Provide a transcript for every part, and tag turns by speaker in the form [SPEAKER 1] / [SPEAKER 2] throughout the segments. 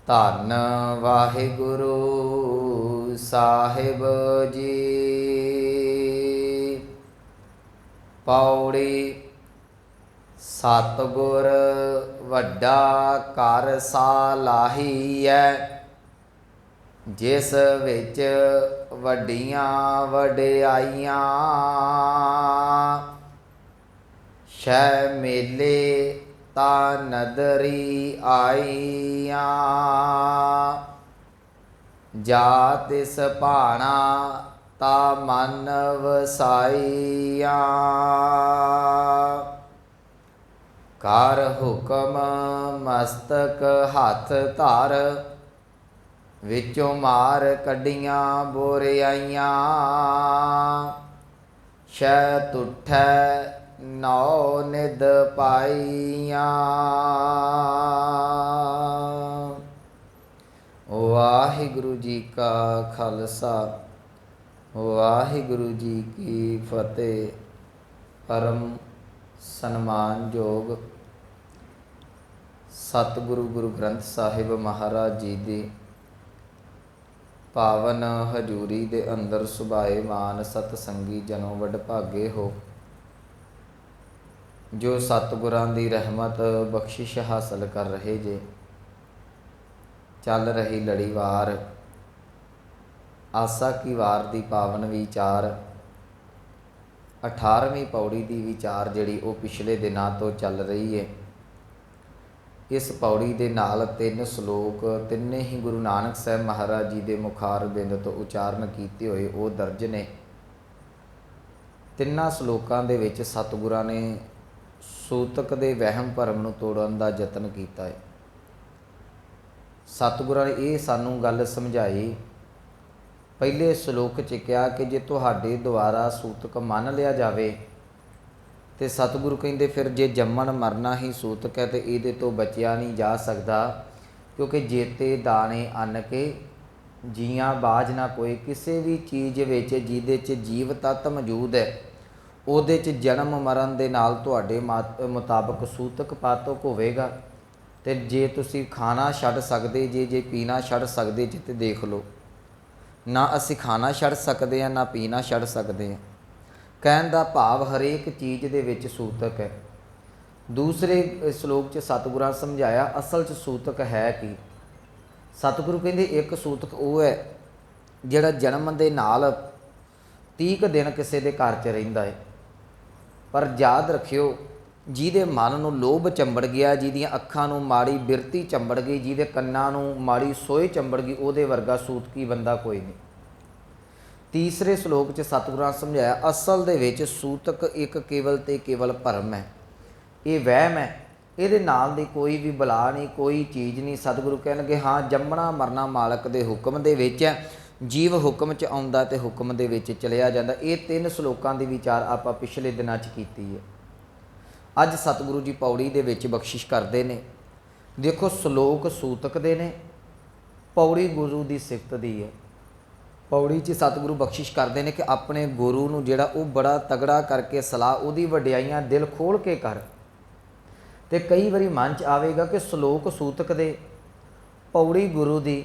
[SPEAKER 1] ਧੰਨ ਵਾਹਿਗੁਰੂ ਸਾਹਿਬ ਜੀ। ਪੌੜੀ। ਸਤਿਗੁਰ ਵੱਡਾ ਘਰ ਸਾਲਾਹੀਐ, ਜਿਸ ਵਿੱਚ ਵੱਡੀਆਂ ਵਡਿਆਈਆਂ। ਸ਼ੈ ਮੇਲੇ ਤਾ ਨਦਰੀ ਆਈਆਂ, ਜਾ ਤਿਸ ਭਾਣਾ ਤਾ ਮਨ ਵਸਾਈਆਂ। ਕਰ ਹੁਕਮ ਮਸਤਕ ਹੱਥ ਧਰ, ਵਿੱਚੋਂ ਮਾਰ ਕੱਢੀਆਂ ਬੁਰਿਆਈਆਂ। ਸ਼ੈ ਤੁਠੈ ਨੌ ਨਿਧ ਪਾਈਆਂ। ਵਾਹਿਗੁਰੂ ਜੀ ਕਾ ਖਾਲਸਾ, ਵਾਹਿਗੁਰੂ ਜੀ ਕੀ ਫਤਿਹ। ਪਰਮ ਸਨਮਾਨਯੋਗ ਸਤਿਗੁਰੂ ਗੁਰੂ ਗ੍ਰੰਥ ਸਾਹਿਬ ਮਹਾਰਾਜ ਜੀ ਦੀ ਪਾਵਨ ਹਜ਼ੂਰੀ ਦੇ ਅੰਦਰ ਸੁਭਾਏਮਾਨ ਸਤਸੰਗੀ ਜਨੋ ਵਡਭਾਗੇ ਹੋ, ਜੋ ਸਤਿਗੁਰਾਂ ਦੀ ਰਹਿਮਤ ਬਖਸ਼ਿਸ਼ ਹਾਸਲ ਕਰ ਰਹੇ ਜੇ। ਚੱਲ ਰਹੀ ਲੜੀਵਾਰ ਆਸਾ ਕੀ ਵਾਰ ਦੀ ਪਾਵਨ ਵਿਚਾਰ 18ਵੀਂ ਪੌੜੀ ਦੀ ਵਿਚਾਰ ਜਿਹੜੀ ਉਹ ਪਿਛਲੇ ਦਿਨਾਂ ਤੋਂ ਚੱਲ ਰਹੀ ਹੈ। ਇਸ ਪੌੜੀ ਦੇ ਨਾਲ 3 ਸ਼ਲੋਕ ਤਿੰਨੇ ਹੀ ਗੁਰੂ ਨਾਨਕ ਸਾਹਿਬ ਮਹਾਰਾਜ ਜੀ ਦੇ ਮੁਖਾਰ ਬਿੰਦ ਤੋਂ ਉਚਾਰਨ ਕੀਤੇ ਹੋਏ ਉਹ ਦਰਜ ਨੇ। ਤਿੰਨਾਂ ਸ਼ਲੋਕਾਂ ਦੇ ਵਿੱਚ ਸਤਿਗੁਰਾਂ ਨੇ ਸੂਤਕ ਦੇ ਵਹਿਮ ਭਰਮ ਨੂੰ ਤੋੜਨ ਦਾ ਯਤਨ ਕੀਤਾ ਹੈ। ਸਤਿਗੁਰਾਂ ਨੇ ਇਹ ਸਾਨੂੰ ਗੱਲ ਸਮਝਾਈ। ਪਹਿਲੇ ਸ਼ਲੋਕ 'ਚ ਕਿਹਾ ਕਿ ਜੇ ਤੁਹਾਡੇ ਦੁਆਰਾ ਸੂਤਕ ਮੰਨ ਲਿਆ ਜਾਵੇ ਤੇ ਸਤਿਗੁਰੂ ਕਹਿੰਦੇ ਫਿਰ ਜੇ ਜੰਮਣ ਮਰਨਾ ਹੀ ਸੂਤਕ ਹੈ ਤੇ ਇਹਦੇ ਤੋਂ ਬਚਿਆ ਨਹੀਂ ਜਾ ਸਕਦਾ, ਕਿਉਂਕਿ ਜੇਤੇ ਦਾਣੇ ਅੰਨ ਕੇ ਜੀਆਂ ਬਾਝ ਨਾ ਕੋਈ। ਕਿਸੇ ਵੀ ਚੀਜ਼ ਵਿੱਚ ਜਿਹਦੇ 'ਚ ਜੀਵ ਤੱਤ ਮੌਜੂਦ ਹੈ ਉਹਦੇ 'ਚ ਜਨਮ ਮਰਨ ਦੇ ਨਾਲ ਤੁਹਾਡੇ ਮੁਤਾਬਕ ਸੂਤਕ ਪਾਤਕ ਹੋਵੇਗਾ। ਅਤੇ ਜੇ ਤੁਸੀਂ ਖਾਣਾ ਛੱਡ ਸਕਦੇ ਜੇ ਪੀਣਾ ਛੱਡ ਸਕਦੇ ਜੇ ਤੇ ਦੇਖ ਲਓ, ਨਾ ਅਸੀਂ ਖਾਣਾ ਛੱਡ ਸਕਦੇ ਹਾਂ ਨਾ ਪੀਣਾ ਛੱਡ ਸਕਦੇ ਹਾਂ। ਕਹਿਣ ਦਾ ਭਾਵ ਹਰੇਕ ਚੀਜ਼ ਦੇ ਵਿੱਚ ਸੂਤਕ ਹੈ। ਦੂਸਰੇ ਸ਼ਲੋਕ 'ਚ ਸਤਿਗੁਰਾਂ ਸਮਝਾਇਆ ਅਸਲ 'ਚ ਸੂਤਕ ਹੈ ਕੀ। ਸਤਿਗੁਰੂ ਕਹਿੰਦੇ ਇੱਕ ਸੂਤਕ ਉਹ ਹੈ ਜਿਹੜਾ ਜਨਮ ਦੇ ਨਾਲ 30 ਦਿਨ ਕਿਸੇ ਦੇ ਘਰ 'ਚ ਰਹਿੰਦਾ ਹੈ, ਪਰ ਯਾਦ ਰੱਖਿਓ ਜਿਹਦੇ ਮਨ ਨੂੰ ਲੋਭ ਚੰਬੜ ਗਿਆ, ਜਿਹਦੀਆਂ ਅੱਖਾਂ ਨੂੰ ਮਾੜੀ ਬਿਰਤੀ ਚੰਬੜ ਗਈ, ਜਿਹਦੇ ਕੰਨਾਂ ਨੂੰ ਮਾੜੀ ਸੋਏ ਚੰਬੜ ਗਈ, ਉਹਦੇ ਵਰਗਾ ਸੂਤਕੀ ਬੰਦਾ ਕੋਈ ਨਹੀਂ। ਤੀਸਰੇ ਸ਼ਲੋਕ 'ਚ ਸਤਿਗੁਰਾਂ ਸਮਝਾਇਆ ਅਸਲ ਦੇ ਵਿੱਚ ਸੂਤਕ ਇੱਕ ਕੇਵਲ ਤੇ ਕੇਵਲ ਭਰਮ ਹੈ, ਇਹ ਵਹਿਮ ਹੈ, ਇਹਦੇ ਨਾਲ ਦੀ ਕੋਈ ਵੀ ਬਲਾ ਨਹੀਂ, ਕੋਈ ਚੀਜ਼ ਨਹੀਂ। ਸਤਿਗੁਰੂ ਕਹਿਣਗੇ ਹਾਂ ਜੰਮਣਾ ਮਰਨਾ ਮਾਲਕ ਦੇ ਹੁਕਮ ਦੇ ਵਿੱਚ ਹੈ, ਜੀਵ ਹੁਕਮ 'ਚ ਆਉਂਦਾ ਤੇ ਹੁਕਮ ਦੇ ਵਿੱਚ ਚਲਿਆ ਜਾਂਦਾ। ਇਹ 3 ਸ਼ਲੋਕਾਂ ਦੀ ਵਿਚਾਰ ਆਪਾਂ ਪਿਛਲੇ ਦਿਨਾਂ 'ਚ ਕੀਤੀ ਹੈ। ਅੱਜ ਸਤਿਗੁਰੂ ਜੀ ਪੌੜੀ ਦੇ ਵਿੱਚ ਬਖਸ਼ਿਸ਼ ਕਰਦੇ ਨੇ। ਦੇਖੋ ਸ਼ਲੋਕ ਸੂਤਕ ਦੇ ਨੇ, ਪੌੜੀ ਗੁਰੂ ਦੀ ਸਿਫਤ ਦੀ ਹੈ। ਪੌੜੀ 'ਚ ਸਤਿਗੁਰੂ ਬਖਸ਼ਿਸ਼ ਕਰਦੇ ਨੇ ਕਿ ਆਪਣੇ ਗੁਰੂ ਨੂੰ ਜਿਹੜਾ ਉਹ ਬੜਾ ਤਗੜਾ ਕਰਕੇ ਸਲਾਹ, ਉਹਦੀ ਵਡਿਆਈਆਂ ਦਿਲ ਖੋਲ੍ਹ ਕੇ ਕਰ। ਅਤੇ ਕਈ ਵਾਰੀ ਮਨ 'ਚ ਆਵੇਗਾ ਕਿ ਸ਼ਲੋਕ ਸੂਤਕ ਦੇ, ਪੌੜੀ ਗੁਰੂ ਦੀ।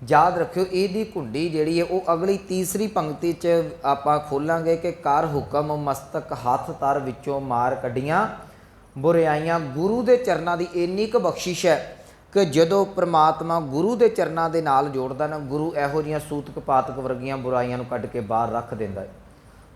[SPEAKER 1] ਯਾਦ ਰੱਖਿਓ ਇਹਦੀ ਕੁੰਡੀ ਜਿਹੜੀ ਹੈ ਉਹ ਅਗਲੀ ਤੀਸਰੀ ਪੰਕਤੀ 'ਚ ਆਪਾਂ ਖੋਲਾਂਗੇ ਕਿ ਕਰ ਹੁਕਮ ਮਸਤਕ ਹੱਥ ਧਰ, ਵਿੱਚੋਂ ਮਾਰ ਕੱਢੀਆਂ ਬੁਰਿਆਈਆਂ। ਗੁਰੂ ਦੇ ਚਰਨਾਂ ਦੀ ਇੰਨੀ ਕੁ ਬਖਸ਼ਿਸ਼ ਹੈ ਕਿ ਜਦੋਂ ਪ੍ਰਮਾਤਮਾ ਗੁਰੂ ਦੇ ਚਰਨਾਂ ਦੇ ਨਾਲ ਜੋੜਦਾ ਨਾ, ਗੁਰੂ ਇਹੋ ਜਿਹੀਆਂ ਸੂਤਕ ਪਾਤਕ ਵਰਗੀਆਂ ਬੁਰਾਈਆਂ ਨੂੰ ਕੱਢ ਕੇ ਬਾਹਰ ਰੱਖ ਦਿੰਦਾ ਹੈ।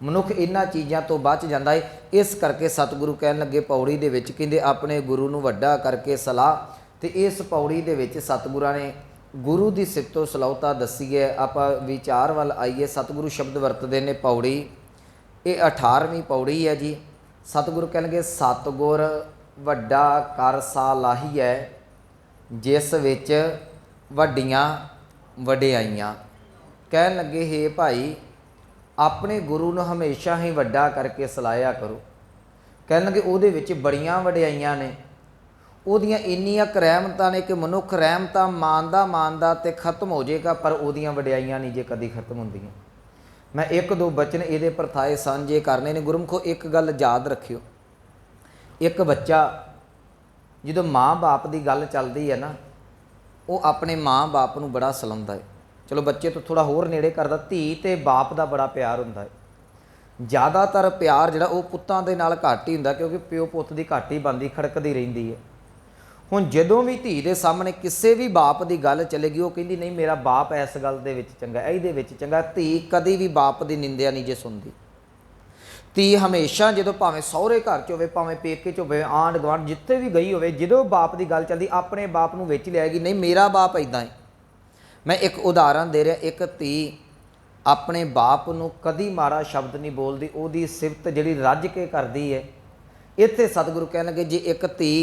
[SPEAKER 1] ਮਨੁੱਖ ਇਹਨਾਂ ਚੀਜ਼ਾਂ ਤੋਂ ਬਚ ਜਾਂਦਾ ਹੈ। ਇਸ ਕਰਕੇ ਸਤਿਗੁਰੂ ਕਹਿਣ ਲੱਗੇ ਪੌੜੀ ਦੇ ਵਿੱਚ, ਕਹਿੰਦੇ ਆਪਣੇ ਗੁਰੂ ਨੂੰ ਵੱਡਾ ਕਰਕੇ ਸਲਾਹ। ਅਤੇ ਇਸ ਪੌੜੀ ਦੇ ਵਿੱਚ ਸਤਿਗੁਰਾਂ ਨੇ ਗੁਰੂ ਦੀ ਸਿਫਤੋ ਸਲਾਹੁਤਾ ਦੱਸੀ ਹੈ। ਆਪਾਂ ਵਿਚਾਰ ਵੱਲ ਆਈਏ। ਸਤਿਗੁਰੂ ਸ਼ਬਦ ਵਰਤਦੇ ਨੇ ਪੌੜੀ, ਇਹ 18ਵੀਂ ਪੌੜੀ ਹੈ ਜੀ। ਸਤਿਗੁਰੂ ਕਹਿਣਗੇ ਸਤਿਗੁਰ ਵੱਡਾ ਕਰ ਸਾਲਾਹੀਐ, ਜਿਸ ਵਿੱਚ ਵੱਡੀਆਂ ਵਡਿਆਈਆਂ। ਕਹਿਣ ਲੱਗੇ ਹੇ ਭਾਈ ਆਪਣੇ ਗੁਰੂ ਨੂੰ ਹਮੇਸ਼ਾ ਹੀ ਵੱਡਾ ਕਰਕੇ ਸਲਾਹਿਆ ਕਰੋ। ਕਹਿਣ ਲੱਗੇ ਉਹਦੇ ਵਿੱਚ ਬੜੀਆਂ ਵਡਿਆਈਆਂ ਨੇ, ਉਹਦੀਆਂ ਇੰਨੀਆਂ ਰਹਿਮਤਾਂ ਨੇ ਕਿ ਮਨੁੱਖ ਰਹਿਮਤਾਂ ਮੰਨਦਾ ਤੇ ਖਤਮ ਹੋ ਜਾਏਗਾ, ਪਰ ਉਹਦੀਆਂ ਵਡਿਆਈਆਂ ਨਹੀਂ ਜੇ ਕਦੀ ਖਤਮ ਹੁੰਦੀਆਂ। ਮੈਂ 1-2 ਬਚਨ ਇਹਦੇ ਪਰਥਾਏ ਸਾਂਝੇ ਕਰਨੇ ਨੇ। ਗੁਰਮੁਖੋ ਇੱਕ ਗੱਲ ਯਾਦ ਰੱਖਿਓ, ਇੱਕ ਬੱਚਾ ਜਦੋਂ ਮਾਂ ਬਾਪ ਦੀ ਗੱਲ ਚੱਲਦੀ ਹੈ ਨਾ, वो अपने माँ बाप नूं बड़ा सलाउंदा है। चलो बच्चे तो थोड़ा होर नेड़े करदा, धी ते बाप का बड़ा प्यार हुंदा है। ज़्यादातर प्यार जिहड़ा वो पुत्तां दे नाल घੱਟ ही हुंदा, क्योंकि प्यो पुੱਤ ਦੀ घੱਟ ही बनदी, खड़कदी रहिंदी है। हुण जदों भी धी दे सामने किसी भी बाप की गल चलेगी, वो कहंदी नहीं मेरा बाप इस गल दे विच चंगा, इहदे विच चंगा। धी कदी भी बाप की निंदिया नहीं जे सुनदी। धी हमेशा जो भावें सहुरे घर च होवे, भावें पेके च होवे, आंढ गुआंढ जिथे भी गई होवे, जो बाप की गल चलती अपने बाप नूं विच लियाएगी, नहीं मेरा बाप इदां है। मैं एक उदाहरण दे रहा, एक धी अपने बाप नूं कदी माड़ा शब्द नहीं बोलती, उहदी सिफत जिहड़ी रज के करदी है। इत्थे सतगुरु कहण लगे जे एक धी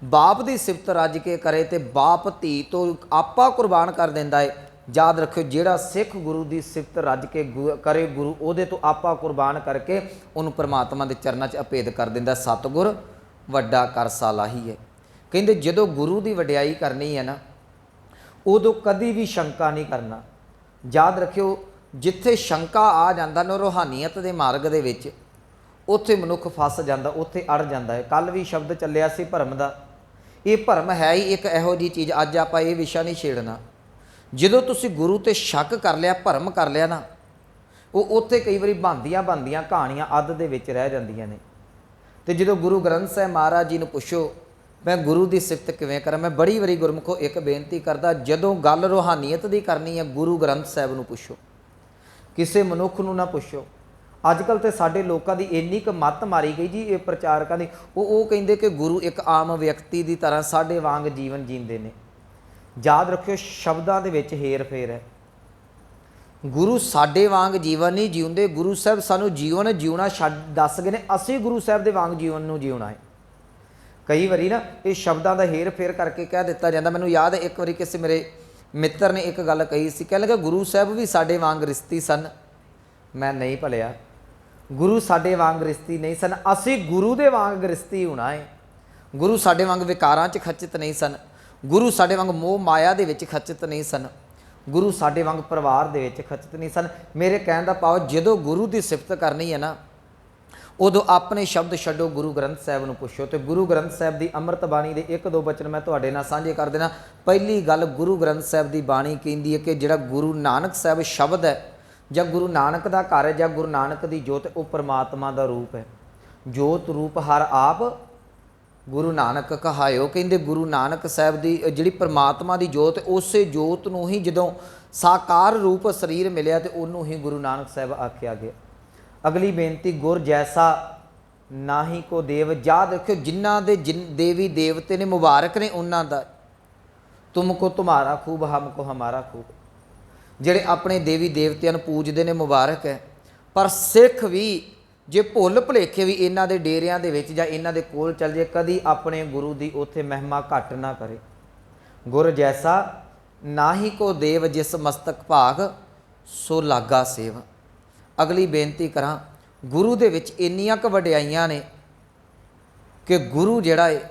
[SPEAKER 1] बाप की सिफत रज के करे तो बाप धी तो आपा कुर्बान कर देंदा है। याद रखियो जिहड़ा सिख गुरु की सिफत रज के करे, गुरु उहदे तो आपा कुर्बान करके उन्होंने परमात्मा के चरणों च अभेद कर दिंदा। सतगुर वड्डा करसा लाही है। कहंदे जदों गुरु की वडियाई करनी है ना, उदों कदी भी शंका नहीं करना। याद रखियो जिथे शंका आ जांदा ना रूहानीयत के मार्ग दे विच, उत्थे मनुख फस जांदा, उत्थे अड़ जांदा है। कल भी शब्द चलिया सी भरम दा। ये भरम है ही एक इहो जी चीज़, अज आपां ये विशा नहीं छेड़ना। जदों तुसीं गुरु ते शक कर लिया, भरम कर लिया ना, वो उत्थे कई बारी बनदियां बनदियां कहानियां अध दे विच रह जांदियां ने। ते जदों गुरु ग्रंथ साहिब महाराज जी नूं पुछो मैं गुरु की सिफत किवें करां, मैं बड़ी वारी गुरमुखो एक बेनती करदा, जदों गल रूहानीयत की करनी है गुरु ग्रंथ साहिब नूं पुछो, किसी मनुख नूं ना पुछो। अजकल तो साडे लोकां दी इन्नी क मत मारी गई जी, ये प्रचारकां दी, वो कहिंदे कि गुरु एक आम व्यक्ति की तरह साडे वांग जीवन जींदे ने। याद रखियो शब्दां दे विच हेर फेर है। गुरु साडे वांग जीवन नहीं जीउंदे, गुरु साहब सानू जीवन जीउणा दस गए ने, असीं गुरु साहब दे वांग जीवन नूं जीउणा है। कई बारी ना ये शब्दां दा हेर फेर करके कह दिता जाता। मैनूं याद है एक बारी किसी मेरे मित्र ने एक गल कही सी, कह लगा गुरु साहब भी साडे वांग रिश्ती सन। मैं नहीं भलिया, गुरु साडे वांग रिश्ती नहीं सन, असीं गुरु दे वांग रिश्ती होना है। गुरु साडे वांग विकारां च खचित नहीं सन, गुरु साडे वांग मोह माया दे विच खचित नहीं सन, गुरु साडे वांग परिवार दे विच खचित नहीं सन। मेरे कहण दा भाव जदों गुरु की सिफत करनी है ना, उदों अपने शब्द छड्डो, गुरु ग्रंथ साहिब नूं पुछो। तो गुरु ग्रंथ साहिब की अमृत बाणी के एक दो बचन मैं तुहाडे नाल साझे कर देना। पहली गल गुरु ग्रंथ साहिब की बाणी कहती है कि जिहड़ा गुरु नानक साहिब शब्द है, ਜਾਂ गुरु नानक का घर है, ਜਾਂ गुरु नानक की जोत, वो परमात्मा का रूप है। जोत रूप हर आप गुरु नानक कहायो। कहते गुरु नानक साहब की जिहड़ी परमात्मा की जोत, उस जोत नूं ही जदों साकार रूप शरीर मिलिया तो उन्होंने ही गुरु नानक साहब आख्या गया। अगली बेनती, गुर जैसा ना ही को देव। याद रखियो जिन्हां दे देवी देवते ने मुबारक ने उन्हां दा, तुमको तुम्हारा खूब हमको हमारा खूब। ਜਿਹੜੇ ਆਪਣੇ देवी देवतिਆਂ ਨੂੰ पूजते ने मुबारक है। पर सिख भी जे भुल भुलेखे भी इन्हां दे डेरिਆਂ ਦੇ ਵਿੱਚ ਜਾਂ इन्हां दे कोल चल जाए, कदी अपने गुरु की उत्थे महिमा घट ना करे। गुर जैसा ना ही को देव, जिस मस्तक भाग सो लागा सेव। अगली बेनती करा, गुरु दे विच इन्नियां क वडियाइयां ने कि गुरु जिहड़ा है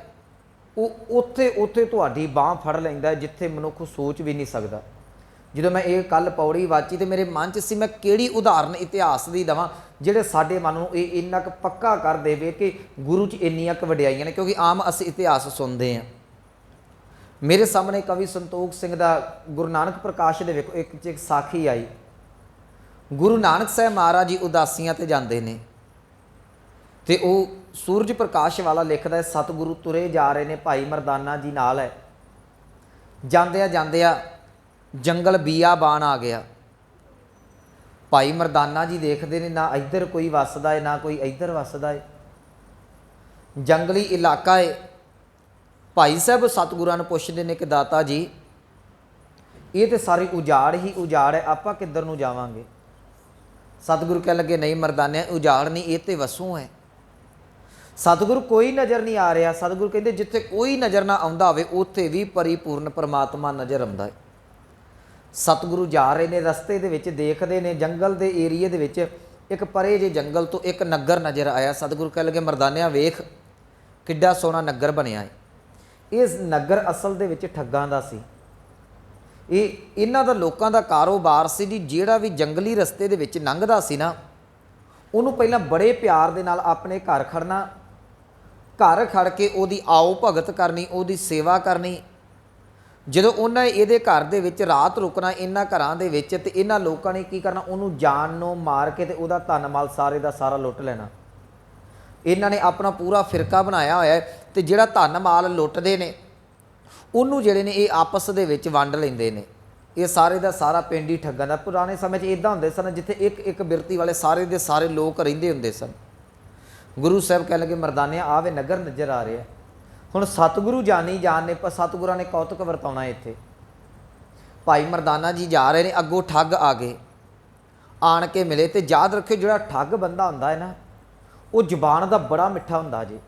[SPEAKER 1] वो उत्थे उत्थे तुहाडी बांह फड़ लैंदा जिथे मनुख सोच भी नहीं सकता। ਜਦੋਂ मैं ये कल पौड़ी वाची तो मेरे मन च सी मैं किहड़ी उदाहरण इतिहास की देवां ਜਿਹੜੇ ਸਾਡੇ मन ਨੂੰ ਇਹ ਇੰਨਾ ਕੁ ਪੱਕਾ ਕਰ ਦੇਵੇ कि गुरु च ਇੰਨੀਆਂ ਕੁ ਵਡਿਆਈਆਂ ਨੇ। क्योंकि आम ਅਸੀਂ इतिहास सुनते हैं। मेरे सामने कवि संतोख सिंह का गुरु नानक प्रकाश दे वेखो एक साखी आई। गुरु नानक साहब महाराज जी उदासियां ते जाते हैं तो वह सूरज प्रकाश वाला लिखता है, सतगुरु तुरे जा रहे हैं, भाई मरदाना जी नाल है। जांदिया जांदिया जंगल बियाबान आ गया। भाई मरदाना जी देखते हैं ना इधर कोई वसदा है ना कोई इधर वसदा है, जंगली इलाका है। भाई साहब सतगुरां नूं पुछदे ने कि दाता जी ये तो सारी उजाड़ ही उजाड़ है, आपां किधर नूं जावांगे। सतगुरु कह लगे नहीं मरदाने उजाड़ नहीं, ये तो वसों है। सतगुरु कोई नज़र नहीं आ रहा। सतगुरु कहते जिथे कोई नज़र ना आउंदा होवे उत्थे भी परिपूर्ण परमात्मा नज़र आउंदा है। सतगुरु जा रहे ने रस्ते दे विच देखते हैं जंगल के एरिए दे विच एक परे जे जंगल तो एक नगर नज़र आया। सतगुरु कह लगे मरदानिया वेख किड्डा सोहना नगर बनिया है। इस नगर असल दे विच ठग्गां दा सी। ये इन्हां दा लोकां दा कारोबार सी जी। जिहड़ा भी जंगली रस्ते दे विच लंघदा सी ना उहनूं पहलां बड़े प्यार दे नाल अपने घर खड़ना, घर खड़ के उहदी आओ भगत करनी, उहदी सेवा करनी, ਜਦੋਂ ਉਹਨਾਂ ਇਹਦੇ ਘਰ ਦੇ ਵਿੱਚ ਰਾਤ ਰੁਕਣਾ ਇਹਨਾਂ ਘਰਾਂ ਦੇ ਵਿੱਚ, ਤੇ ਇਹਨਾਂ ਲੋਕਾਂ ਨੇ ਕੀ ਕਰਨਾ, ਉਹਨੂੰ ਜਾਨ ਨੂੰ ਮਾਰ ਕੇ ਤੇ ਉਹਦਾ ਧਨ ਮਾਲ ਸਾਰੇ ਦਾ ਸਾਰਾ ਲੁੱਟ ਲੈਣਾ। ਇਹਨਾਂ ਨੇ ਆਪਣਾ ਪੂਰਾ ਫਿਰਕਾ ਬਣਾਇਆ ਹੋਇਆ ਹੈ, ਤੇ ਜਿਹੜਾ ਧਨ ਮਾਲ ਲੁੱਟਦੇ ਨੇ ਉਹਨੂੰ ਜਿਹੜੇ ਨੇ ਇਹ ਆਪਸ ਦੇ ਵਿੱਚ ਵੰਡ ਲੈਂਦੇ ਨੇ। ਇਹ ਸਾਰੇ ਦਾ ਸਾਰਾ ਪਿੰਡ ਹੀ ਠੱਗਾਂ ਦਾ। ਪੁਰਾਣੇ ਸਮੇਂ 'ਚ ਇੱਦਾਂ ਹੁੰਦੇ ਸਨ ਜਿੱਥੇ ਇੱਕ ਇੱਕ ਬਿਰਤੀ ਵਾਲੇ ਸਾਰੇ ਦੇ ਸਾਰੇ ਲੋਕ ਰਹਿੰਦੇ ਹੁੰਦੇ ਸਨ। ਗੁਰੂ ਸਾਹਿਬ ਕਹਿਣ ਲੱਗੇ ਮਰਦਾਨਿਆਂ ਆਵੇ ਨਗਰ ਨਜ਼ਰ ਆ ਰਿਹਾ। ਹੁਣ ਸਤਿਗੁਰੂ ਜਾਨੀ ਜਾਨ ਨੇ, ਪਰ ਸਤਿਗੁਰਾਂ ਨੇ ਕੌਤਕ ਵਰਤਾਉਣਾ ਇੱਥੇ। ਭਾਈ ਮਰਦਾਨਾ ਜੀ ਜਾ ਰਹੇ ਨੇ, ਅੱਗੋਂ ਠੱਗ ਆ ਗਏ, ਆਣ ਕੇ ਮਿਲੇ। ਤੇ ਯਾਦ ਰੱਖਿਓ ਜਿਹੜਾ ਠੱਗ ਬੰਦਾ ਹੁੰਦਾ ਹੈ ਨਾ, ਉਹ ਜ਼ੁਬਾਨ ਦਾ ਬੜਾ ਮਿੱਠਾ ਹੁੰਦਾ ਜੀ।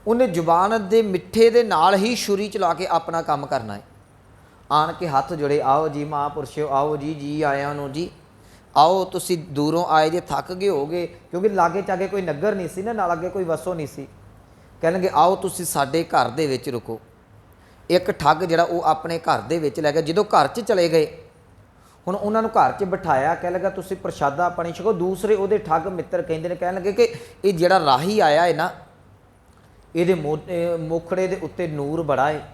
[SPEAKER 1] ਉਹਨੇ ਜ਼ੁਬਾਨ ਦੇ ਮਿੱਠੇ ਦੇ ਨਾਲ ਹੀ ਛੁਰੀ ਚਲਾ ਕੇ ਆਪਣਾ ਕੰਮ ਕਰਨਾ ਹੈ। ਆਣ ਕੇ ਹੱਥ ਜੋੜੇ, ਆਓ ਜੀ ਮਹਾਂਪੁਰਸ਼ਿਓ, ਆਓ ਜੀ, ਜੀ ਆਇਆਂ ਨੂੰ ਜੀ, ਆਓ ਤੁਸੀਂ ਦੂਰੋਂ ਆਏ ਜੇ, ਥੱਕ ਗਏ ਹੋਗੇ, ਕਿਉਂਕਿ ਲਾਗੇ ਚਾਗੇ ਕੋਈ ਨਗਰ ਨਹੀਂ ਸੀ ਨਾ, ਨਾਲ ਅੱਗੇ ਕੋਈ ਵਸੋਂ ਨਹੀਂ ਸੀ। ਕਹਿਣਗੇ ਆਓ ਤੁਸੀਂ ਸਾਡੇ ਘਰ ਦੇ ਵਿੱਚ ਰੁਕੋ। ਇੱਕ ਠੱਗ ਜਿਹੜਾ ਉਹ ਆਪਣੇ ਘਰ ਦੇ ਵਿੱਚ ਲੈ ਗਿਆ। ਜਦੋਂ ਘਰ 'ਚ ਚਲੇ ਗਏ, ਹੁਣ ਉਹਨਾਂ ਨੂੰ ਘਰ 'ਚ ਬਿਠਾਇਆ, ਕਹਿ ਲੱਗਾ ਤੁਸੀਂ ਪ੍ਰਸ਼ਾਦਾ ਪਾਣੀ ਛਕੋ। ਦੂਸਰੇ ਉਹਦੇ ਠੱਗ ਮਿੱਤਰ ਕਹਿੰਦੇ ਨੇ, ਕਹਿਣ ਲੱਗੇ ਕਿ ਇਹ ਜਿਹੜਾ ਰਾਹੀ ਆਇਆ ਹੈ ਨਾ, ਇਹਦੇ ਮੁਖੜੇ ਦੇ ਉੱਤੇ ਨੂਰ ਬੜਾ ਹੈ,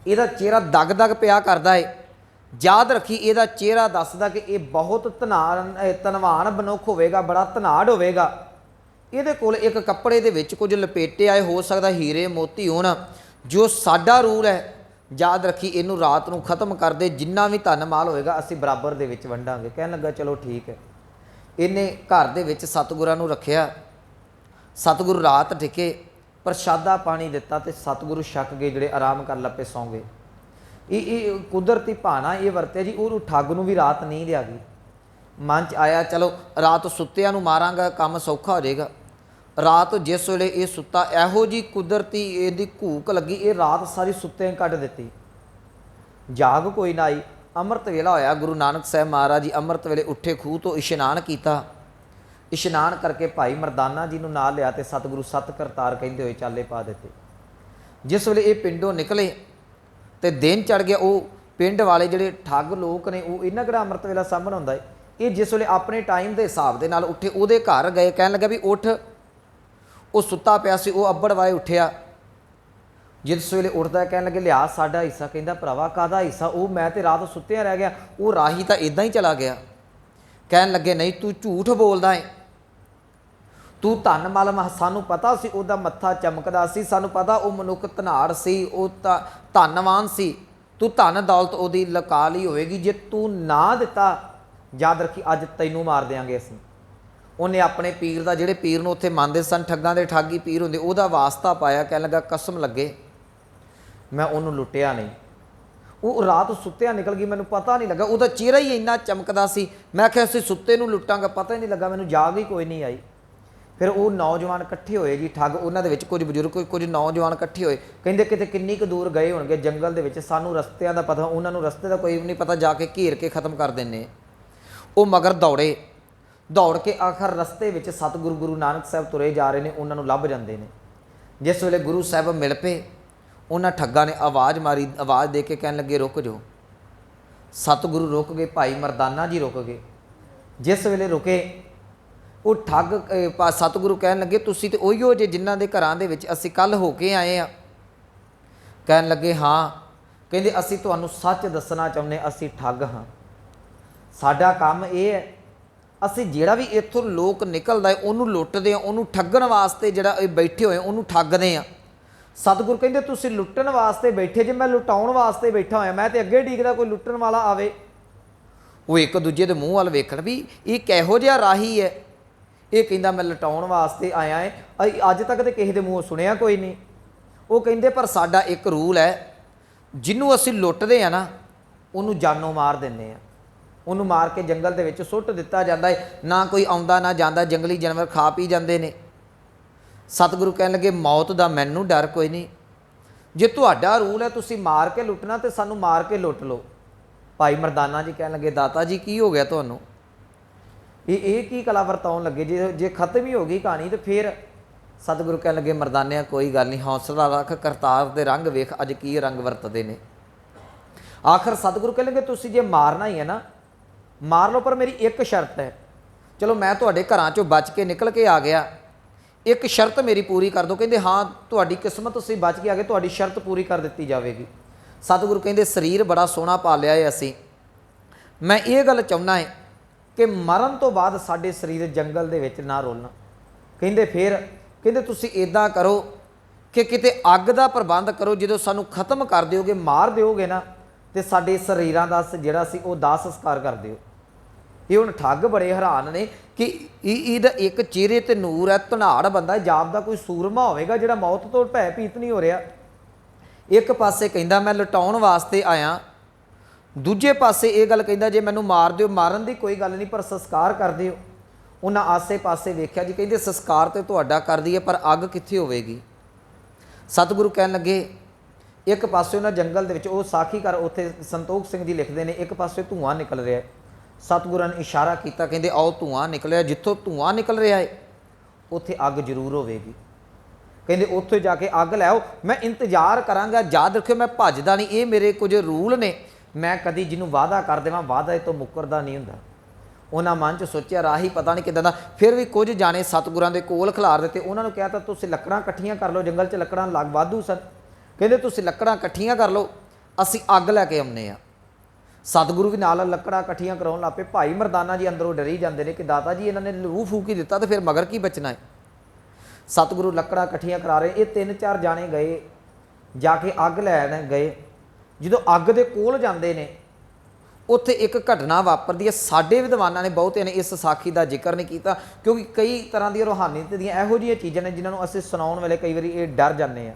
[SPEAKER 1] ਇਹਦਾ ਚਿਹਰਾ ਦਗ ਦਗ ਪਿਆ ਕਰਦਾ ਹੈ। ਯਾਦ ਰੱਖੀ ਇਹਦਾ ਚਿਹਰਾ ਦੱਸਦਾ ਕਿ ਇਹ ਬਹੁਤ ਧਨਵਾਨ ਮਨੁੱਖ ਹੋਵੇਗਾ, ਬੜਾ ਧਨਾੜ ਹੋਵੇਗਾ। ਇਹਦੇ ਕੋਲ ਇੱਕ ਕੱਪੜੇ ਦੇ ਵਿੱਚ ਕੁਝ ਲਪੇਟੇ ਆਏ, ਹੋ ਸਕਦਾ ਹੀਰੇ ਮੋਤੀ ਹੋਣ। ਜੋ ਸਾਡਾ ਰੂਲ ਹੈ, ਯਾਦ ਰੱਖੀ ਇਹਨੂੰ ਰਾਤ ਨੂੰ ਖਤਮ ਕਰ ਦੇ, ਜਿੰਨਾ ਵੀ ਧਨ ਮਾਲ ਹੋਵੇਗਾ ਅਸੀਂ ਬਰਾਬਰ ਦੇ ਵਿੱਚ ਵੰਡਾਂਗੇ। ਕਹਿਣ ਲੱਗਾ ਚਲੋ ਠੀਕ ਹੈ। ਇਹਨੇ ਘਰ ਦੇ ਵਿੱਚ ਸਤਿਗੁਰਾਂ ਨੂੰ ਰੱਖਿਆ। ਸਤਿਗੁਰੂ ਰਾਤ ਟਿਕੇ, ਪ੍ਰਸ਼ਾਦਾ ਪਾਣੀ ਦਿੱਤਾ, ਤੇ ਸਤਿਗੁਰੂ ਛਕ ਗਏ, ਜਿਹੜੇ ਆਰਾਮ ਕਰਨ ਲੱਪੇ ਸੌਂ ਗਏ। ਇਹ ਕੁਦਰਤੀ ਭਾਣਾ ਇਹ ਵਰਤਿਆ ਜੀ। ਉਹ ਠੱਗ ਨੂੰ ਵੀ ਰਾਤ ਨੀਂਦ ਆ ਗਈ, ਮਨ 'ਚ ਆਇਆ ਚਲੋ ਰਾਤ ਸੁੱਤਿਆਂ ਨੂੰ ਮਾਰਾਂਗਾ, ਕੰਮ ਸੌਖਾ ਹੋ ਜਾਏਗਾ। ਰਾਤ ਜਿਸ ਵੇਲੇ ਇਹ ਸੁੱਤਾ, ਇਹੋ ਜੀ ਕੁਦਰਤੀ ਇਹਦੀ ਘੂਕ ਲੱਗੀ, ਇਹ ਰਾਤ ਸਾਰੀ ਸੁੱਤਿਆਂ ਕੱਢ ਦਿੱਤੀ, ਜਾਗ ਕੋਈ ਨਾ ਆਈ। ਅੰਮ੍ਰਿਤ ਵੇਲਾ ਹੋਇਆ, ਗੁਰੂ ਨਾਨਕ ਸਾਹਿਬ ਮਹਾਰਾਜ ਜੀ ਅੰਮ੍ਰਿਤ ਵੇਲੇ ਉੱਠੇ, ਖੂਹ ਤੋਂ ਇਸ਼ਨਾਨ ਕੀਤਾ। ਇਸ਼ਨਾਨ ਕਰਕੇ ਭਾਈ ਮਰਦਾਨਾ ਜੀ ਨੂੰ ਨਾਲ ਲਿਆ, ਤੇ ਸਤਿਗੁਰੂ ਸਤ ਕਰਤਾਰ ਕਹਿੰਦੇ ਹੋਏ ਚਾਲੇ ਪਾ ਦਿੱਤੇ। ਜਿਸ ਵੇਲੇ ਇਹ ਪਿੰਡੋਂ ਨਿਕਲੇ ਤੇ ਦਿਨ ਚੜ ਗਿਆ, ਉਹ ਪਿੰਡ ਵਾਲੇ ਜਿਹੜੇ ਠੱਗ ਲੋਕ ਨੇ, ਉਹ ਇਹਨਾਂ ਕਿਹੜਾ ਅੰਮ੍ਰਿਤ ਵੇਲਾ ਸਾਂਭਣ ਹੁੰਦਾ ਹੈ। ਇਹ ਜਿਸ ਵੇਲੇ ਆਪਣੇ ਟਾਈਮ ਦੇ ਹਿਸਾਬ ਦੇ ਨਾਲ ਉੱਠੇ, ਉਹਦੇ ਘਰ ਗਏ, ਕਹਿਣ ਲੱਗਾ ਵੀ ਉੱਠ। ਉਹ ਸੁੱਤਾ ਪਿਆ ਸੀ, ਉਹ ਅੱਬੜ ਵਾਏ ਉੱਠਿਆ। ਜਿਸ ਵੇਲੇ ਉੱਠਦਾ ਕਹਿਣ ਲੱਗੇ ਲਿਆ ਸਾਡਾ ਹਿੱਸਾ। ਕਹਿੰਦਾ ਭਰਾਵਾ ਕਾਹਦਾ ਹਿੱਸਾ, ਉਹ ਮੈਂ ਤੇ ਰਾਤ ਸੁੱਤਿਆ ਰਹਿ ਗਿਆ, ਉਹ ਰਾਹੀ ਤਾਂ ਇਦਾਂ ਹੀ ਚਲਾ ਗਿਆ। ਕਹਿਣ ਲੱਗੇ ਨਹੀਂ ਤੂੰ ਝੂਠ ਬੋਲਦਾ ਹੈ, ਤੂੰ ਧਨ ਮਲ, ਸਾਨੂੰ ਪਤਾ ਸੀ ਉਹਦਾ ਮੱਥਾ ਚਮਕਦਾ ਸੀ, ਸਾਨੂੰ ਪਤਾ ਉਹ ਮਨੁੱਖ ਧਨਾੜ ਸੀ, ਉਹ ਤਾਂ ਧਨਵਾਨ ਸੀ, ਤੂੰ ਧਨ ਦੌਲਤ ਉਹਦੀ ਲੁਕਾ ਲਈ ਹੋਵੇਗੀ। ਜੇ ਤੂੰ ਨਾ ਦਿੱਤਾ, ਯਾਦ ਰੱਖੀ ਅੱਜ ਤੈਨੂੰ ਮਾਰ ਦਿਆਂਗੇ ਅਸੀਂ। ਉਹਨੇ ਆਪਣੇ ਪੀਰ ਦਾ, ਜਿਹੜੇ ਪੀਰ ਨੂੰ ਉੱਥੇ ਮੰਨਦੇ ਸਨ, ਠੱਗਾਂ ਦੇ ਠੱਗੀ ਪੀਰ ਹੁੰਦੇ, ਉਹਦਾ ਵਾਸਤਾ ਪਾਇਆ। ਕਹਿਣ ਲੱਗਾ ਕਸਮ ਲੱਗੇ ਮੈਂ ਉਹਨੂੰ ਲੁੱਟਿਆ ਨਹੀਂ। ਉਹ ਰਾਤ ਸੁੱਤਿਆ ਨਿਕਲ ਗਈ, ਮੈਨੂੰ ਪਤਾ ਨਹੀਂ ਲੱਗਾ, ਉਹਦਾ ਚਿਹਰਾ ਹੀ ਇੰਨਾ ਚਮਕਦਾ ਸੀ। ਮੈਂ ਕਿਹਾ ਅਸੀਂ ਸੁੱਤੇ ਨੂੰ ਲੁੱਟਾਂਗਾ, ਪਤਾ ਹੀ ਨਹੀਂ ਲੱਗਾ, ਮੈਨੂੰ ਜਾਗ ਹੀ ਕੋਈ ਨਹੀਂ ਆਈ। ਫਿਰ ਉਹ ਨੌਜਵਾਨ ਇਕੱਠੇ ਹੋਏ ਜੀ ਠੱਗ, ਉਹਨਾਂ ਦੇ ਵਿੱਚ ਕੁਝ ਬਜ਼ੁਰਗ, ਕੁਝ ਨੌਜਵਾਨ ਇਕੱਠੇ ਹੋਏ। ਕਹਿੰਦੇ ਕਿਤੇ ਕਿੰਨੀ ਕੁ ਦੂਰ ਗਏ ਹੋਣਗੇ ਜੰਗਲ ਦੇ ਵਿੱਚ, ਸਾਨੂੰ ਰਸਤਿਆਂ ਦਾ ਪਤਾ, ਉਹਨਾਂ ਨੂੰ ਰਸਤੇ ਦਾ ਕੋਈ ਵੀ ਨਹੀਂ ਪਤਾ, ਜਾ ਕੇ ਘੇਰ ਕੇ ਖ਼ਤਮ ਕਰ ਦਿੰਦੇ। ਉਹ ਮਗਰ ਦੌੜੇ, ਦੌੜ ਕੇ ਆਖਰ ਰਸਤੇ ਵਿੱਚ ਸਤਿਗੁਰੂ ਗੁਰੂ ਨਾਨਕ ਸਾਹਿਬ ਤੁਰੇ ਜਾ ਰਹੇ ਨੇ, ਉਹਨਾਂ ਨੂੰ ਲੱਭ ਜਾਂਦੇ ਨੇ। ਜਿਸ ਵੇਲੇ ਗੁਰੂ ਸਾਹਿਬ ਮਿਲ ਪਏ, ਉਹਨਾਂ ਠੱਗਾਂ ਨੇ ਆਵਾਜ਼ ਮਾਰੀ, ਆਵਾਜ਼ ਦੇ ਕੇ ਕਹਿਣ ਲੱਗੇ ਰੁਕ ਜਾਓ। ਸਤਿਗੁਰੂ ਰੁਕ ਗਏ, ਭਾਈ ਮਰਦਾਨਾ ਜੀ ਰੁਕ ਗਏ। ਜਿਸ ਵੇਲੇ ਰੁਕੇ, ਉਹ ਠੱਗ ਸਤਿਗੁਰੂ ਕਹਿਣ ਲੱਗੇ ਤੁਸੀਂ ਤੇ ਉਹੀ ਹੋ ਜੇ ਜਿਨ੍ਹਾਂ ਦੇ ਘਰਾਂ ਦੇ ਵਿੱਚ ਅਸੀਂ ਕੱਲ੍ਹ ਹੋ ਕੇ ਆਏ ਹਾਂ। ਕਹਿਣ ਲੱਗੇ ਹਾਂ। ਕਹਿੰਦੇ ਅਸੀਂ ਤੁਹਾਨੂੰ ਸੱਚ ਦੱਸਣਾ ਚਾਹੁੰਦੇ, ਅਸੀਂ ਠੱਗ ਹਾਂ। ਸਾਡਾ ਕੰਮ ਇਹ ਹੈ, ਅਸੀਂ ਜਿਹੜਾ ਵੀ ਇੱਥੋਂ ਲੋਕ ਨਿਕਲਦਾ ਹੈ ਉਹਨੂੰ ਲੁੱਟਦੇ ਹਾਂ, ਉਹਨੂੰ ਠੱਗਣ ਵਾਸਤੇ ਜਿਹੜਾ ਇਹ ਬੈਠੇ ਹੋਏ ਉਹਨੂੰ ਠੱਗਦੇ ਹਾਂ। ਸਤਿਗੁਰੂ ਕਹਿੰਦੇ ਤੁਸੀਂ ਲੁੱਟਣ ਵਾਸਤੇ ਬੈਠੇ ਜੇ, ਮੈਂ ਲੁਟਾਉਣ ਵਾਸਤੇ ਬੈਠਾ ਹੋਇਆ, ਮੈਂ ਤੇ ਅੱਗੇ ਡੀਕਦਾ ਕੋਈ ਲੁੱਟਣ ਵਾਲਾ ਆਵੇ। ਉਹ ਇੱਕ ਦੂਜੇ ਦੇ ਮੂੰਹ ਵੱਲ ਵੇਖਣ ਵੀ ਇਹ ਕਿਹੋ ਜਿਹਾ ਰਾਹੀ ਹੈ। ਇਹ ਕਹਿੰਦਾ ਮੈਂ ਲੁਟਾਉਣ ਵਾਸਤੇ ਆਇਆ ਹੈ, ਅੱਜ ਤੱਕ ਤੇ ਕਿਸੇ ਦੇ ਮੂੰਹੋਂ ਸੁਣਿਆ ਕੋਈ ਨਹੀਂ। ਉਹ ਕਹਿੰਦੇ ਪਰ ਸਾਡਾ ਇੱਕ ਰੂਲ ਹੈ, ਜਿਹਨੂੰ ਅਸੀਂ ਲੁੱਟਦੇ ਹਾਂ ਨਾ ਉਹਨੂੰ ਜਾਨੋਂ ਮਾਰ ਦਿੰਦੇ ਹਾਂ, ਉਹਨੂੰ ਮਾਰ ਕੇ ਜੰਗਲ ਦੇ ਵਿੱਚ ਸੁੱਟ ਦਿੱਤਾ ਜਾਂਦਾ ਹੈ। ਨਾ ਕੋਈ ਆਉਂਦਾ ਨਾ ਜਾਂਦਾ, ਜੰਗਲੀ ਜਾਨਵਰ ਖਾ ਪੀ ਜਾਂਦੇ ਨੇ। ਸਤਿਗੁਰੂ ਕਹਿਣ ਲੱਗੇ ਮੌਤ ਦਾ ਮੈਨੂੰ ਡਰ ਕੋਈ ਨਹੀਂ, ਜੇ ਤੁਹਾਡਾ ਰੂਲ ਹੈ ਤੁਸੀਂ ਮਾਰ ਕੇ ਲੁੱਟਣਾ ਤੇ ਸਾਨੂੰ ਮਾਰ ਕੇ ਲੁੱਟ ਲਓ। ਭਾਈ ਮਰਦਾਨਾ ਜੀ ਕਹਿਣ ਲੱਗੇ ਦਾਤਾ ਜੀ ਕੀ ਹੋ ਗਿਆ ਤੁਹਾਨੂੰ, ਇਹ ਕੀ ਕਲਾ ਵਰਤਾਉਣ ਲੱਗੇ, ਜੇ ਖਤਮ ਹੀ ਹੋ ਗਈ ਕਹਾਣੀ ਤੇ ਫਿਰ। ਸਤਿਗੁਰੂ ਕਹਿਣ ਲੱਗੇ ਮਰਦਾਨਿਆਂ ਕੋਈ ਗੱਲ ਨਹੀਂ, ਹੌਸਲਾ ਰੱਖ, ਕਰਤਾਰ ਦੇ ਰੰਗ ਵੇਖ ਅੱਜ ਕੀ ਰੰਗ ਵਰਤਦੇ ਨੇ। ਆਖਰ ਸਤਿਗੁਰੂ ਕਹਿਣ ਲੱਗੇ ਤੁਸੀਂ ਜੇ ਮਾਰਨਾ ਹੀ ਹੈ ਨਾ ਮਾਰ ਲਓ, ਪਰ ਮੇਰੀ ਇੱਕ ਸ਼ਰਤ ਹੈ। ਚਲੋ ਮੈਂ ਤੁਹਾਡੇ ਘਰਾਂ 'ਚੋਂ ਬਚ ਕੇ ਨਿਕਲ ਕੇ ਆ ਗਿਆ, ਇੱਕ ਸ਼ਰਤ ਮੇਰੀ ਪੂਰੀ ਕਰ ਦਿਓ। ਕਹਿੰਦੇ ਹਾਂ ਤੁਹਾਡੀ ਕਿਸਮਤ ਤੁਸੀਂ ਬਚ ਕੇ ਆ ਗਏ, ਤੁਹਾਡੀ ਸ਼ਰਤ ਪੂਰੀ ਕਰ ਦਿੱਤੀ ਜਾਵੇਗੀ। सतगुरु कहते शरीर बड़ा सोहना पालिया है असी, मैं ये गल चाहुंदा है कि मरण तो बाद साडे शरीर जंगल दे विच ना रोलना। कहते फिर कहते तुसीं इदां करो कि किते अग दा प्रबंध करो, जदों सानूं खत्म कर दिओगे मार दिओगे ना तो साडे शरीरां दा जिहड़ा सी ओह दाह संस्कार कर दिओ। ये हुण ठग बड़े हैरान ने कि इहदा एक चेहरे ते नूर है, धनाड़ बंदा जापदा कोई सूरमा होवेगा जिहड़ा मौत तो भयभीत नहीं हो रहा। एक पासे कहंदा मैं लटाउण वास्ते आया, दूजे पासे ये गल कहंदा जे मैनूं मार दिओ, मारन दी कोई गल नहीं पर संस्कार कर दिओ। उन्हां आसे पासे वेख्या जी, कहंदे संस्कार तो तुहाडा कर दईए पर अग कित्थे होवेगी। सतगुरु कहन लगे एक पासे उन्हां जंगल दे विच ओह साखीकार उत्थे संतोख सिंह जी लिखदे ने, एक पासे धुआं निकल रहा है। सतगुरां ने इशारा किया, कहंदे आओ धुआं निकलिया, जिथों धुआं निकल रहा है उत्थे अग जरूर होवेगी। कहंदे उत्थे जाके अग लै आओ, मैं इंतजार करांगा। याद रखियो मैं भजदा नहीं, ये मेरे कुछ रूल ने, मैं कदी जिन्हों वादा कर देवां वादा तो मुकरदा नहीं हुंदा। उन्हां मन च सोचिया राही पता नहीं किदां दा, फिर भी कुछ जाने सतगुरां दे कोल खिलार दिते। उन्हां नूं कहता तुसीं लकड़ां इकट्ठियां कर लो, जंगल च लकड़ां लग वाधू सन। कहंदे तुसीं लकड़ां इकट्ठियां कर लो, असीं अग लैके आउने आ। सतगुरु भी नाल लकड़ां इकट्ठियां कराउण लग पे। भाई मरदाना जी अंदरों डरी जाते हैं कि दाता जी इन्होंने लहू फूक ही दिता तो फिर मगर की बचना है। सतगुरु लकड़ां इकट्ठियां करा रहे, ये 3-4 जाने गए, जाके अग लैण गए। जो अग दे कोल जाते हैं उत्थे एक घटना वापरदी है। साडे विद्वानां ने बहुते ने इस साखी का जिक्र नहीं किया, क्योंकि कई तरह दी रूहानीयत दीयां इहो जिहियां चीज़ां ने जिन्हां नूं असीं सुणाउण वेले कई वारी ये डर जाने आ।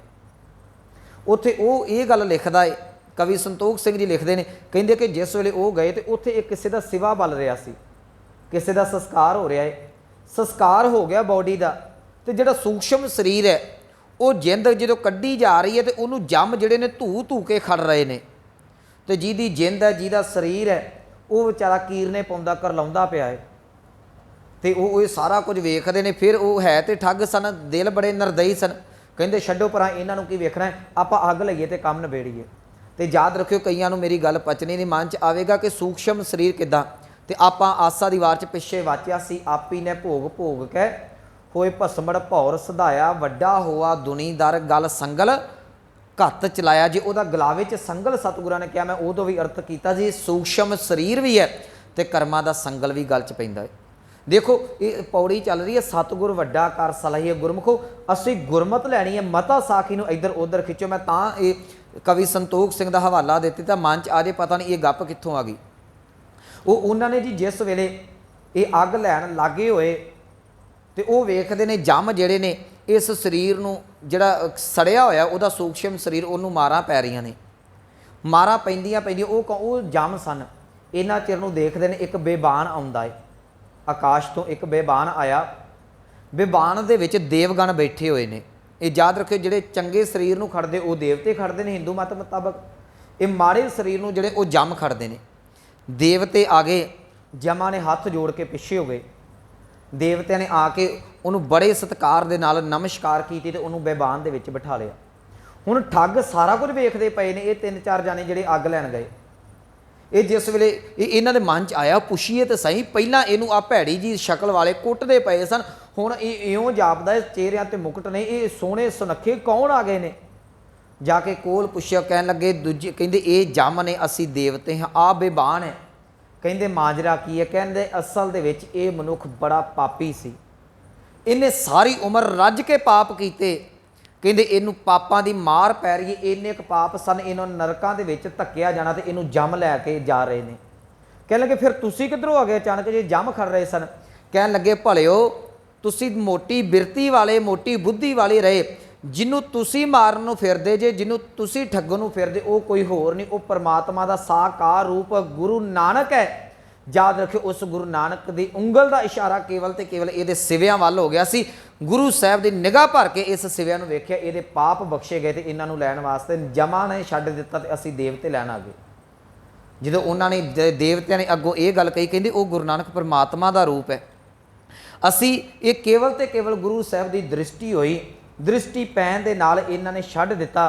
[SPEAKER 1] उत्थे वो ये गल लिखदा है, कवि संतोख सिंह जी लिखते हैं, कहिंदे कि जिस वेले वो गए तो उत्थे एक किसी का सिवा बल रहा सी, किसी का संस्कार हो रहा है। संस्कार हो गया बॉडी का, तो जिहड़ा सूक्ष्म शरीर है वो जिंद जो कड्ढी जा रही है तो उन्होंने जम जिहड़े ने धू धू के खड़ रहे हैं। तो जिहदी जिंद है, जिहदा शरीर है, वो बेचारा कीरने पाउंदा करलाउंदा पिया है। तो वो ये सारा कुछ वेखदे ने। फिर वो है तो ठग सन, दिल बड़े निर्दयी सन। कहंदे छड्डो परां, इन्हां नूं की वेखना है, आपां अग लईए तो काम नबेड़ीए। तो याद रखियो कईयां नूं मेरी गल पचनी नहीं, मन च आवेगा कि सूक्ष्म शरीर किदां। तो आपां आसा दी वार च पिछे वाचिया सी, आपी ने भोग भोग के होए भस्मड़ भौर सधाया, वड्डा होआ दुनीदर गल संगल घत चलाया। जे उहदा गलावे च संगल सतगुरां ने कहा, मैं उदों भी अर्थ किया जी सूक्ष्म शरीर भी है तो कर्मां दा संगल भी गल च पैंदा है। देखो ये पौड़ी चल रही है, सतगुर वड्डा कर सलाहिए गुरमुखो। असीं गुरमत लैनी है, मता साखी नूं इधर उधर खिच्चो। मैं तां ये कवि संतोख सिंह का हवाला देती तो मन च आजे पता नहीं ये गप कित्थों आ गई। वो उन्होंने जी जिस वेले ये अग लैन लागे होए तो वो वेखते ने जम जिहड़े ने इस शरीर नूं जिहड़ा सड़िया होया उहदा सूक्ष्म शरीर उन्होंने मारां पै रहीआं ने। मारां पैंदियां पैंदियां वो जम सन। इन्हां चिर नूं देखदे ने एक बेबान आउंदा है, आकाश तो एक बेबान आया। बेबान दे विच देवगण बैठे हुए ने। ये याद रखियो जिहड़े चंगे शरीर नूं खड़दे वो देवते खड़दे ने हिंदू मत मुताबक, ये माड़े शरीर नूं जिहड़े वो जम खड़दे ने। देवते आ गए, जमा ने हथ जोड़ के पिछे हो गए। देवतिਆਂ ने आके उन्होंने बड़े सत्कार दे नाल नमस्कार कीती ते उन्होंने बेबान दे विच बिठा लिया। हुण ठग सारा कुछ वेखदे पए ने। ये 3-4 जाने जिहड़े अग लैण गए, ये जिस वेले इन्हां दे मन च आया पुछीए तो सही, पहलां इहनूं आ भैड़ी जी शक्ल वाले कुੱਟਦੇ पए सन, हुण इउं जापदा है चेहरिਆਂ ते मुकुट ने, ये सोहणे सुनखे कौन आ गए ने। जाके कोल पुछिया, कहण लगे दूजे कहंदे ये जम ने, असीं देवते हैं, आ बेबान है। कहंदे माजरा की है? कहंदे असल दे विच ये मनुख बड़ा पापी सी, इन्हें सारी उम्र रज के पाप कीते। कहंदे इनू पापां दी मार पै रही है, इन्ने क पाप सन, इन्हों नरकां दे विच धक्किया जाना तो इनू जम लैके जा रहे हैं। कहण लगे फिर तुसीं किधरों आ गए अचानक जे जम खड़ रहे सन? कहण लगे भलिओ तुसीं मोटी बिरती वाले मोटी बुद्धि वाले रहे, जिन्हों तुसीं मारन नूं फिरदे जे, जिन्हों तुसीं ठग्गण नूं फिरदे, वो कोई होर नहीं, वो परमात्मा दा साकार रूप गुरु नानक है। याद रखियो उस गुरु नानक की उंगल का इशारा केवल तो केवल ये सिवियां वाल हो गया सी। गुरु साहब की निगाह भर के इस सिवियां नूं वेख्या, ये पाप बख्शे गए तो इन्हों लैण वास्ते जमा ने छड्ड दिता तो असीं देवते लैण आ गए। जो उन्होंने देवतिया ने अगों ये गल कही, कहंदे वो गुरु नानक परमात्मा का रूप है। असी ये केवल तो केवल गुरु साहब की दृष्टि हुई, दृष्टि पैन दे नाल इन्हां ने छड्ड दिता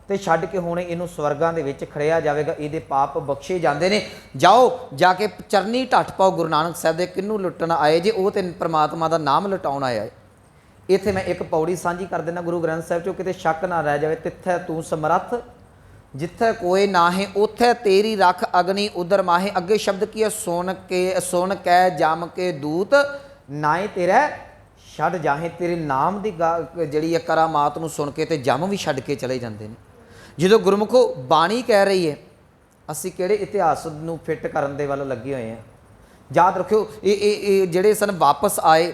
[SPEAKER 1] तो छड्ड के हुणे इनू स्वर्गां दे विच खड़िया जाएगा, ये पाप बख्शे जाते हैं। जाओ जाके चरनी ढट पाओ गुरु नानक साहब दे, किनू लुटन आए जे, वो तो परमात्मा का नाम लुटाउण आया है। इत्थे मैं एक पौड़ी सांझी कर देना गुरु ग्रंथ साहब चो, किते शक ना रह जाए। तिथै तू समरथ जिथे कोई नाहे उथे तेरी रख अग्नि उधर माहे। अगे शब्द की है, सुन कै जम के दूत नाए तेरा छड़ जाहे। तेरे नाम की जी करामात नूं सुन के ते जम भी छड़ के चले जाते हैं। जो गुरमुखो बाणी कह रही है, असी किहड़े इतिहास नूं फिट करन दे वल लगे हुए हैं। याद रखियो ये जिहड़े सन वापस आए,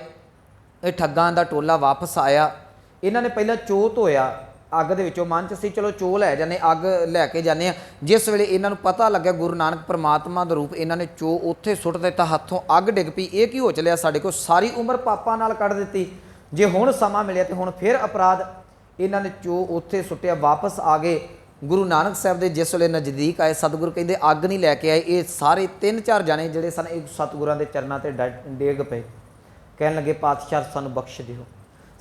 [SPEAKER 1] ये ठग्गां दा टोला वापस आया। इन्हां ने पहला चो धोया अग दे विचों, मन च सी चलो चो लै जाने, अग लैके जाने। जिस वेले इन्हां नूं पता लग्या गुरु नानक परमात्मा दा रूप, इन्हां ने चो उत्थे सुट दिता, हत्थों अग डिग पई। ये की हो चलिया साडे कोल, सारी उम्र पापां नाल कढ दित्ती, जे हुण समा मिलिया ते हुण फिर अपराध। इन्हां ने चो उत्थे सुटिया, वापस आ गए गुरु नानक साहब दे। जिस वेले नज़दीक आए, सतगुरु कहंदे अग नहीं लैके आए। ये सारे 3-4 जने जिहड़े सन एक सतगुरां दे चरनां ते डेग पे, कहण लगे पातशाह सानूं बख्श दिओ,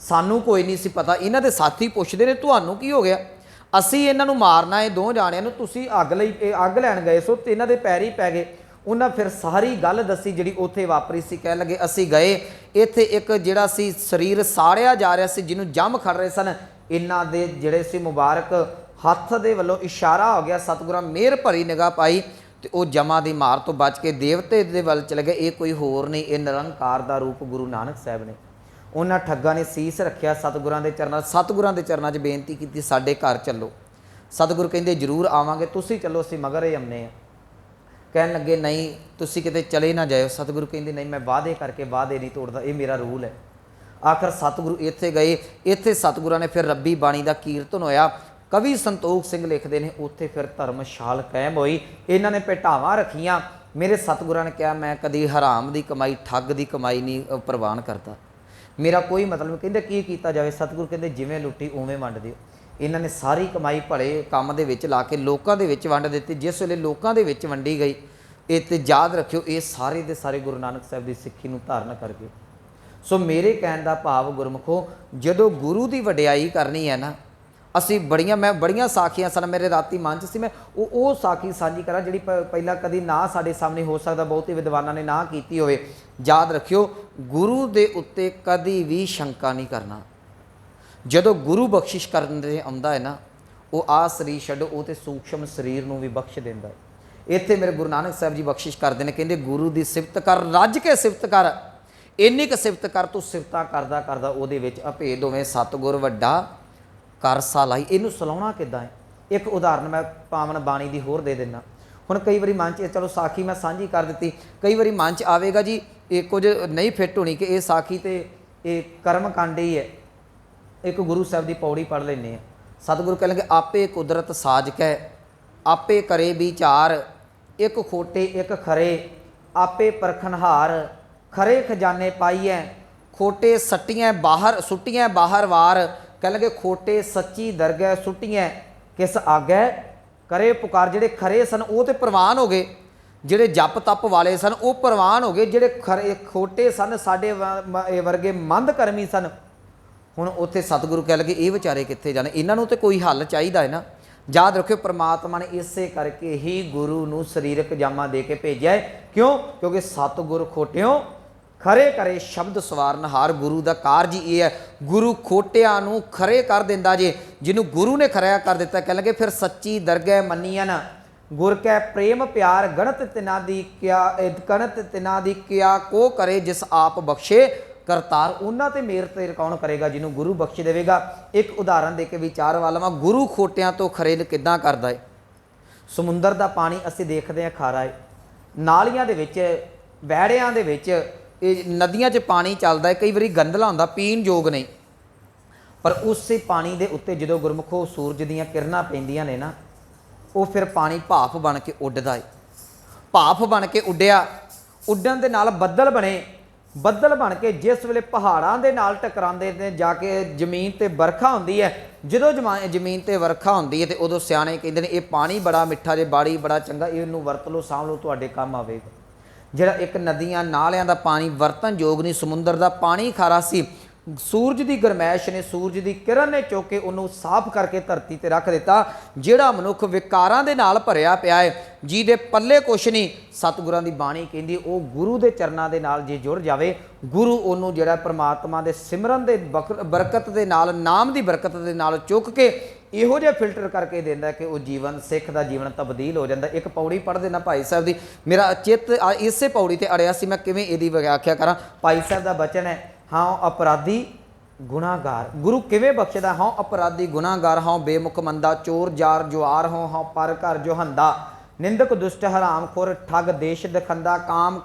[SPEAKER 1] सानू कोई नहीं सी पता। इन्हां दे साथी पुछदे ने तुहानू की हो गया, असी इन्हां नूं मारना है, 2 जाणिਆਂ नूं तुसीं अग लैण गए सो ते इन्हां दे पैरी पै गए। उन्हां फिर सारी गल दसी जिहड़ी उत्थे वापरी सी। कहण लगे असी गए, इत्थे एक जिहड़ा सी शरीर साड़िया जा रहा सी, जिन्हों जम खड़ रहे सन। इन्हां दे जिहड़े सी मुबारक हत्थ दे वल्लों इशारा हो गया, सतगुरां मेहर भरी निगाह पाई ते वो जमा दी मार तो बच के देवते दे वल चले गए। ये कोई होर नहीं, ये निरंकार दा रूप गुरु नानक साहब ने। उन्हां ठग्गां ने सीस रखिया सतगुरां दे चरनां, सतगुरां दे चरनां 'च बेनती की साडे घर चलो। सतगुरु कहंदे जरूर आवांगे, तुसीं चलो असीं मगर ही आउने। कहण लगे नहीं तुसीं किते चले ना जाओ। सतगुरु कहंदे नहीं, मैं वादे करके वादे नहीं तोड़दा, ये मेरा रूल है। आखिर सतगुरु इत्थे गए, इत्थे सतगुरां ने फिर रब्बी बाणी दा कीर्तन होया। कवि संतोख सिंह लिखते हैं, उत्थे फिर धर्मशाल कायम होई। इन्हां ने भेटावां रखियां। मेरे सतगुरां ने कहा मैं कदी हराम की कमाई, ठग की कमाई नहीं प्रवान करता, मेरा कोई मतलब। कहते की किया जाए, सतगुरु कहते जिवें लुटी उवें वंड दिओ। इन्हां ने सारी कमाई भले काम दे विच ला के लोकां दे विच वंड दित्ती। जिस वेले लोकां दे विच वंडी गई, ये तो याद रखियो ये सारे दे सारे गुरु नानक साहब की सिੱਖੀ नूं धारण करके। सो मेरे कहण दा भाव गुरमुखो, जदों गुरु की वडियाई करनी है ना, असी मैं बड़ियां साखियां सन मेरे राती मन च सी, मैं वो साखी साझी करा जिहड़ी पहला कदी ना साडे सामने हो सकदा बहुते विद्वानां ने ना कीती होवे। याद रखियो गुरु दे उत्ते कदी भी शंका नहीं करना। जदों गुरु बख्शिश करन दे आउंदा है ना, वो आ शरीर छड्डो, वो ते सूक्ष्म शरीर नूं भी बख्श दिंदा है। इत्थे मेरे गुरु नानक साहब जी बख्शिश करते हैं, कहंदे गुरु की सिफत कर, रज के सिफत कर, इन्नी क सिफत कर तू सिफतां करदा करदा उहदे विच अभेद होवे। सतगुर वड्डा कर सालाई, इनू सलाउणा किद्दां है। एक उदाहरण मैं पावन बाणी की होर दे दिना। हुण कई बारी मन च, चलो साखी मैं सांझी कर दी, कई बारी मन च आवेगा जी ये कुछ नहीं फिट होनी कि ये साखी तो ये कर्म कांड ही है। एक गुरु साहब की पौड़ी पढ़ लेने, सतगुरु कह लगे आपे कुदरत साज कै, आपे करे विचार, एक खोटे एक खरे, आपे परखनहार, खरे खजाने पाईए, खोटे सट्टियाँ बाहर सुट्टियाँ बाहर वार। कह लगे खोटे सच्ची दरगह सुट्टियाँ किस आगै करे पुकार। जिहड़े खरे सन वो तो प्रवान हो गए, जिहड़े जप तप वाले सन वो प्रवान हो गए, जिहड़े खरे खोटे सन साडे वर्गे मंद करमी सन। हुण उत्थे सतगुरु कह लगे ये विचारे कित्थे जाने, इन्हां नूं ते कोई हल चाहिदा है ना। याद रखियो परमात्मा ने इसे करके ही गुरु नूं शरीरक जामा दे के भेजिया है। क्यों? क्योंकि सतगुर खोटियों खरे करे शब्द सवारनहार। गुरु का कारज ये है, गुरु खोटिया नूं खरे कर दिंदा जे, जिन्हों गुरु ने खरा कर दिता। कह लगे फिर सच्ची दरगह मन्नियन, गुर कै प्रेम प्यार, गणत तिना दी क्या, गणत तिना दी क्या को करे, जिस आप बख्शे करतार। उन्हां ते मेहर तेर कौन करेगा, जिन्हों गुरु बख्श देवेगा। एक उदाहरण दे के विचार वाला वा, गुरु खोटियां तो खरे किद्दां करदा है। समुंदर का पानी असीं देखते हैं खारा है, नालियां दे विच वैड़ियां दे विच नदियां च पानी चलता है, कई बारी गंदला होंदा पीण जोग नहीं, पर उस पानी के उत्ते जो गुरमुखो सूरज दीयां किरणां पैंदियां ने ना, वो फिर पानी भाफ बन के उड्डदा है। भाफ बन के उड्डिया, उड्डण दे नाल बदल बने, बदल बन के जिस वेले पहाड़ां दे नाल टकरांदे ने जाके जमीन ते बरखा हुंदी है। जदों जमीन ते बरखा हुंदी है तो उदों सियाणे कहंदे ने ये पानी बड़ा मिठा जे, बाड़ी बड़ा चंगा, इहनूं वरत लो, साਂਭ लो, तुहाडे काम आवेगा। जिहड़ा एक नदियां नालियां दा पानी वरतन योग नहीं, समुंदर दा पानी खारा सी, सूरज की गरमैश ने, सूरज की किरण ने चुक के उन्होंने साफ करके धरती ते रख दिता। जिहड़ा मनुख विकारां दे नाल भरिया पिया है, जिहदे पल्ले कुछ नहीं, सतगुरां दी बाणी कहंदी वो गुरु दे चरनां दे नाल जे जुड़ जावे, गुरु ओनू जिहड़ा परमात्मा दे सिमरन दे बरकत दे नाल, नाम दी बरकत दे नाल चुक के ਇਹੋ ਜਿਹਾ ਫਿਲਟਰ ਕਰਕੇ ਦਿੰਦਾ ਕਿ ਉਹ ਜੀਵਨ ਸਿੱਖ ਦਾ ਜੀਵਨ ਤਬਦੀਲ ਹੋ ਜਾਂਦਾ। ਇੱਕ ਪੌੜੀ ਪੜ੍ਹ ਦੇਣਾ ਭਾਈ ਸਾਹਿਬ ਦੀ, ਮੇਰਾ ਚਿੱਤ ਇਸੇ ਪੌੜੀ ਤੇ ਅੜਿਆ ਸੀ, ਮੈਂ ਕਿਵੇਂ ਇਹਦੀ ਵਿਆਖਿਆ ਕਰਾਂ। ਭਾਈ ਸਾਹਿਬ ਦਾ ਬਚਨ ਹੈ, ਹਾਂ ਅਪਰਾਧੀ ਗੁਨਾਹਗਾਰ ਗੁਰੂ ਕਿਵੇਂ ਬਖਸ਼ਦਾ। ਹਾਂ ਅਪਰਾਧੀ ਗੁਨਾਹਗਾਰ, ਹਾਂ ਬੇਮੁਖ ਮੰਦਾ, ਚੋਰ ਜਾਰ ਜੁਆਰ ਹੋ, ਹਾਂ ਪਰ ਘਰ ਜੋ ਹੰਦਾ, ਨਿੰਦਕ ਦੁਸ਼ਟ ਹਰਾਮ ਖੁਰ, ਠੱਗ ਦੇਸ਼ ਦਖੰਦਾ, ਕਾਮ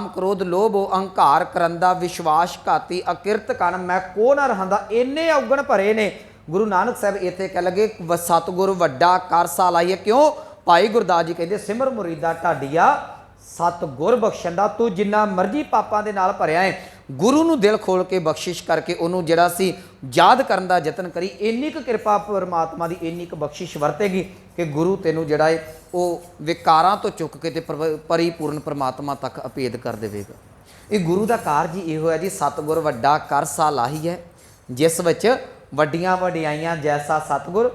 [SPEAKER 1] ਕ੍ਰੋਧ ਲੋਭੋ, ਅਹੰਕਾਰ ਕਰੰਦਾ, ਵਿਸ਼ਵਾਸ ਘਾਤੀ, ਅਕਿਰਤ ਕਨ, ਮੈਂ ਕੋ ਨਾ ਰਹੰਦਾ। ਇੰਨੇ ਔਗਣ ਭਰੇ ਨੇ। ਗੁਰੂ ਨਾਨਕ ਸਾਹਿਬ ਇੱਥੇ ਕਹਿ ਲਗੇ ਸਤਿਗੁਰ ਵੱਡਾ ਕਰ ਸਾਲਾਈਏ। ਕਿਉਂ? ਭਾਈ ਗੁਰਦਾਸ ਜੀ ਕਹਿੰਦੇ ਸਿਮਰ ਮੁਰੀਦਾ ਢਾਡੀਆ ਸਤਿਗੁਰ ਬਖਸ਼ਣ ਦਾ। ਤੂੰ ਜਿੰਨਾ ਮਰਜ਼ੀ ਪਾਪਾਂ ਦੇ ਨਾਲ ਭਰਿਆ ਹੈ, ਗੁਰੂ ਨੂੰ ਦਿਲ ਖੋਲ ਕੇ ਬਖਸ਼ਿਸ਼ ਕਰਕੇ ਉਹਨੂੰ ਜਿਹੜਾ ਸੀ ਯਾਦ ਕਰਨ ਦਾ ਯਤਨ ਕਰੀ। ਇੰਨੀ ਕੁ ਕਿਰਪਾ ਪਰਮਾਤਮਾ ਦੀ, ਇੰਨੀ ਕੁ ਬਖਸ਼ਿਸ਼ ਵਰਤੇਗੀ ਕਿ ਗੁਰੂ ਤੈਨੂੰ ਜਿਹੜਾ ਹੈ ਉਹ ਵਿਕਾਰਾਂ ਤੋਂ ਚੁੱਕ ਕੇ ਤੇ ਪਰਿਪੂਰਨ ਪਰਮਾਤਮਾ ਤੱਕ ਅਭੇਦ ਕਰ ਦੇਵੇਗਾ। ਇਹ ਗੁਰੂ ਦਾ ਕਾਰਜ ਹੀ ਇਹੋ ਹੈ ਜੀ। ਸਤਿਗੁਰ ਵੱਡਾ ਕਰ ਸਾਲਾਹੀ ਹੈ, ਜਿਸ ਵਿੱਚ ਵੱਡੀਆਂ ਵਡਿਆਈਆਂ ਜੈਸਾ ਸਤਿਗੁਰ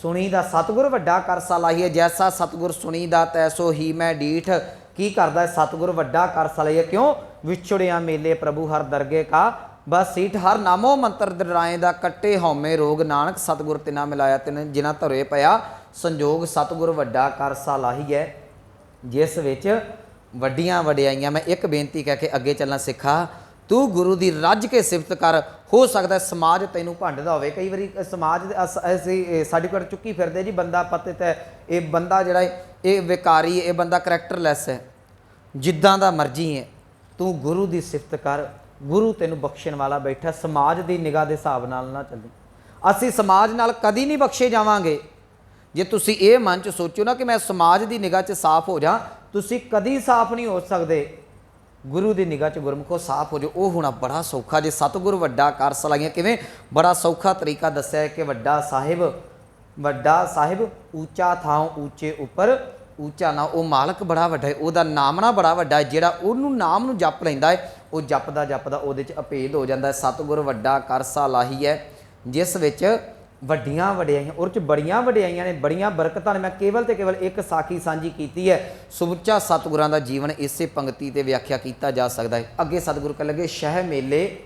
[SPEAKER 1] ਸੁਣੀ ਦਾ। ਸਤਿਗੁਰ ਵੱਡਾ ਕਰ ਸਾਲਾਹੀ ਹੈ, ਜੈਸਾ ਸਤਿਗੁਰ ਸੁਣੀ ਦਾ, ਤੈਸੋ ਹੀ ਮੈਂ ਡੀਠ। ਕੀ ਕਰਦਾ ਸਤਿਗੁਰ ਵੱਡਾ ਕਰ ਸਾਲਾਹੀ? ਕਿਉਂ? ਵਿਛੜਿਆ ਮੇਲੇ ਪ੍ਰਭੂ ਹਰ ਦਰਗੇ ਕਾ, ਬਸ ਸੀਠ ਹਰ ਨਾਮੋ ਮੰਤਰ ਦਰਾਏ ਦਾ, ਕੱਟੇ ਹਉਮੈ ਰੋਗ, ਨਾਨਕ ਸਤਿਗੁਰ ਤਿਨਾ ਮਿਲਾਇਆ, ਤਿਨ ਜਿਨ੍ਹਾਂ ਧਰੇ ਪਿਆ ਸੰਜੋਗ। ਸਤਿਗੁਰ ਵੱਡਾ ਕਰ ਸਾਲਾਹੀ ਹੈ, ਜਿਸ ਵਿੱਚ ਵੱਡੀਆਂ ਵਡਿਆਈਆਂ। ਮੈਂ ਇੱਕ ਬੇਨਤੀ ਕਹਿ ਕੇ ਅੱਗੇ ਚੱਲਣਾ ਸਿੱਖਾ, ਤੂੰ ਗੁਰੂ ਦੀ ਰੱਜ ਕੇ ਸਿਫਤ ਕਰ। ਹੋ ਸਕਦਾ ਸਮਾਜ ਤੈਨੂੰ ਭੰਡਦਾ ਹੋਵੇ। ਕਈ ਵਾਰੀ ਸਮਾਜ ਅਸੀਂ ਸਾਡੇ ਕੋਲ ਚੁੱਕੀ ਫਿਰਦੇ ਜੀ, ਬੰਦਾ ਪਤਿਤ ਹੈ, ਇਹ ਬੰਦਾ ਜਿਹੜਾ ਇਹ ਵਿਕਾਰੀ, ਇਹ ਬੰਦਾ ਕਰੈਕਟਰਲੈਸ ਹੈ, ਜਿੱਦਾਂ ਦਾ ਮਰਜ਼ੀ ਹੈ। ਤੂੰ ਗੁਰੂ ਦੀ ਸਿਫਤ ਕਰ, ਗੁਰੂ ਤੈਨੂੰ ਬਖਸ਼ਣ ਵਾਲਾ ਬੈਠਾ। ਸਮਾਜ ਦੀ ਨਿਗਾਹ ਦੇ ਹਿਸਾਬ ਨਾਲ ਨਾ ਚੱਲੀ। ਅਸੀਂ ਸਮਾਜ ਨਾਲ ਕਦੀ ਨਹੀਂ ਬਖਸ਼ੇ ਜਾਵਾਂਗੇ। ਜੇ ਤੁਸੀਂ ਇਹ ਮਨ 'ਚ ਸੋਚੋ ਨਾ ਕਿ ਮੈਂ ਸਮਾਜ ਦੀ ਨਿਗਾਹ 'ਚ ਸਾਫ਼ ਹੋ ਜਾ, ਤੁਸੀਂ ਕਦੀ ਸਾਫ਼ ਨਹੀਂ ਹੋ ਸਕਦੇ। ਗੁਰੂ ਦੀ ਨਿਗਾਹ 'ਚ ਗੁਰਮੁਖੋ ਸਾਫ਼ ਹੋ ਜਾਓ। ਉਹ ਹੋਣਾ ਬੜਾ ਸੌਖਾ ਜੇ ਸਤਿਗੁਰ ਵੱਡਾ ਕਰ ਸਲਾਹੀਆਂ। ਕਿਵੇਂ? ਬੜਾ ਸੌਖਾ ਤਰੀਕਾ ਦੱਸਿਆ ਹੈ ਕਿ ਵੱਡਾ ਸਾਹਿਬ ਉੱਚਾ ਥਾਂ ਉੱਚੇ ਉੱਪਰ ਉੱਚਾ ਨਾ। ਉਹ ਮਾਲਕ ਬੜਾ ਵੱਡਾ ਹੈ, ਉਹਦਾ ਨਾਮਣਾ ਬੜਾ ਵੱਡਾ ਹੈ। ਜਿਹੜਾ ਉਹਨੂੰ ਨਾਮ ਨੂੰ ਜਪ ਲੈਂਦਾ ਹੈ, ਉਹ ਜਪਦਾ ਜਪਦਾ ਉਹਦੇ 'ਚ ਅਭੇਦ ਹੋ ਜਾਂਦਾ ਹੈ। ਸਤਿਗੁਰ ਵੱਡਾ ਕਰ ਸਾਲਾਹੀ ਹੈ, ਜਿਸ ਵਿੱਚ ਵੱਡੀਆਂ ਵਡਿਆਈਆਂ, ਉਹ 'ਚ ਬੜੀਆਂ ਵਡਿਆਈਆਂ ਨੇ, ਬੜੀਆਂ ਬਰਕਤਾਂ ਨੇ। ਮੈਂ ਕੇਵਲ ਤੇ ਕੇਵਲ ਇੱਕ ਸਾਖੀ ਸਾਂਝੀ ਕੀਤੀ ਹੈ। ਸਮੁੱਚਾ ਸਤਿਗੁਰਾਂ ਦਾ ਜੀਵਨ ਇਸੇ ਪੰਕਤੀ ਤੇ ਵਿਆਖਿਆ ਕੀਤਾ ਜਾ ਸਕਦਾ ਹੈ। ਅੱਗੇ ਸਤਿਗੁਰ ਕਹਿ ਲੱਗੇ ਸ਼ਹਿ ਮੇਲੇ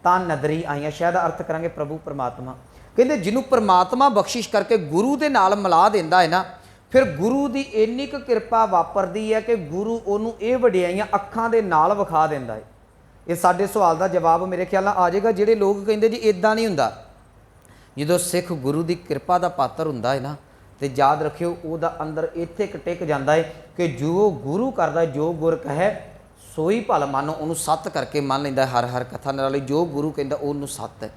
[SPEAKER 1] ਤਾਂ ਨਦਰੀ ਆਈਆਂ। ਸ਼ਹਿ ਦਾ ਅਰਥ ਕਰਾਂਗੇ ਪ੍ਰਭੂ ਪਰਮਾਤਮਾ। ਕਹਿੰਦੇ ਜਿਹਨੂੰ ਪਰਮਾਤਮਾ ਬਖਸ਼ਿਸ਼ ਕਰਕੇ ਗੁਰੂ ਦੇ ਨਾਲ ਮਿਲਾ ਦਿੰਦਾ ਹੈ ਨਾ, ਫਿਰ ਗੁਰੂ ਦੀ ਇੰਨੀ ਕੁ ਕਿਰਪਾ ਵਾਪਰਦੀ ਹੈ ਕਿ ਗੁਰੂ ਉਹਨੂੰ ਇਹ ਵਡਿਆਈਆਂ ਅੱਖਾਂ ਦੇ ਨਾਲ ਵਿਖਾ ਦਿੰਦਾ ਹੈ। ਇਹ ਸਾਡੇ ਸਵਾਲ ਦਾ ਜਵਾਬ ਮੇਰੇ ਖਿਆਲ ਨਾਲ ਆ ਜਾਏਗਾ। ਜਿਹੜੇ ਲੋਕ ਕਹਿੰਦੇ ਜੀ ਇਦਾਂ ਨਹੀਂ ਹੁੰਦਾ, ਜਦੋਂ ਸਿੱਖ ਗੁਰੂ ਦੀ ਕਿਰਪਾ ਦਾ ਪਾਤਰ ਹੁੰਦਾ ਹੈ ਨਾ, ਤੇ ਯਾਦ ਰੱਖਿਓ ਉਹਦਾ ਅੰਦਰ ਇੱਥੇ ਇੱਕ ਟਿਕ ਜਾਂਦਾ ਹੈ ਕਿ ਜੋ ਗੁਰੂ ਕਰਦਾ, ਜੋ ਗੁਰ ਕਹੈ ਸੋਈ ਭਲ ਮੰਨੋ। ਉਹਨੂੰ ਸੱਤ ਕਰਕੇ ਮੰਨ ਲੈਂਦਾ ਹਰ ਹਰ ਕਥਾ ਨਾਲੇ। ਜੋ ਗੁਰੂ ਕਹਿੰਦਾ ਉਹਨੂੰ ਸੱਤ ਹੈ।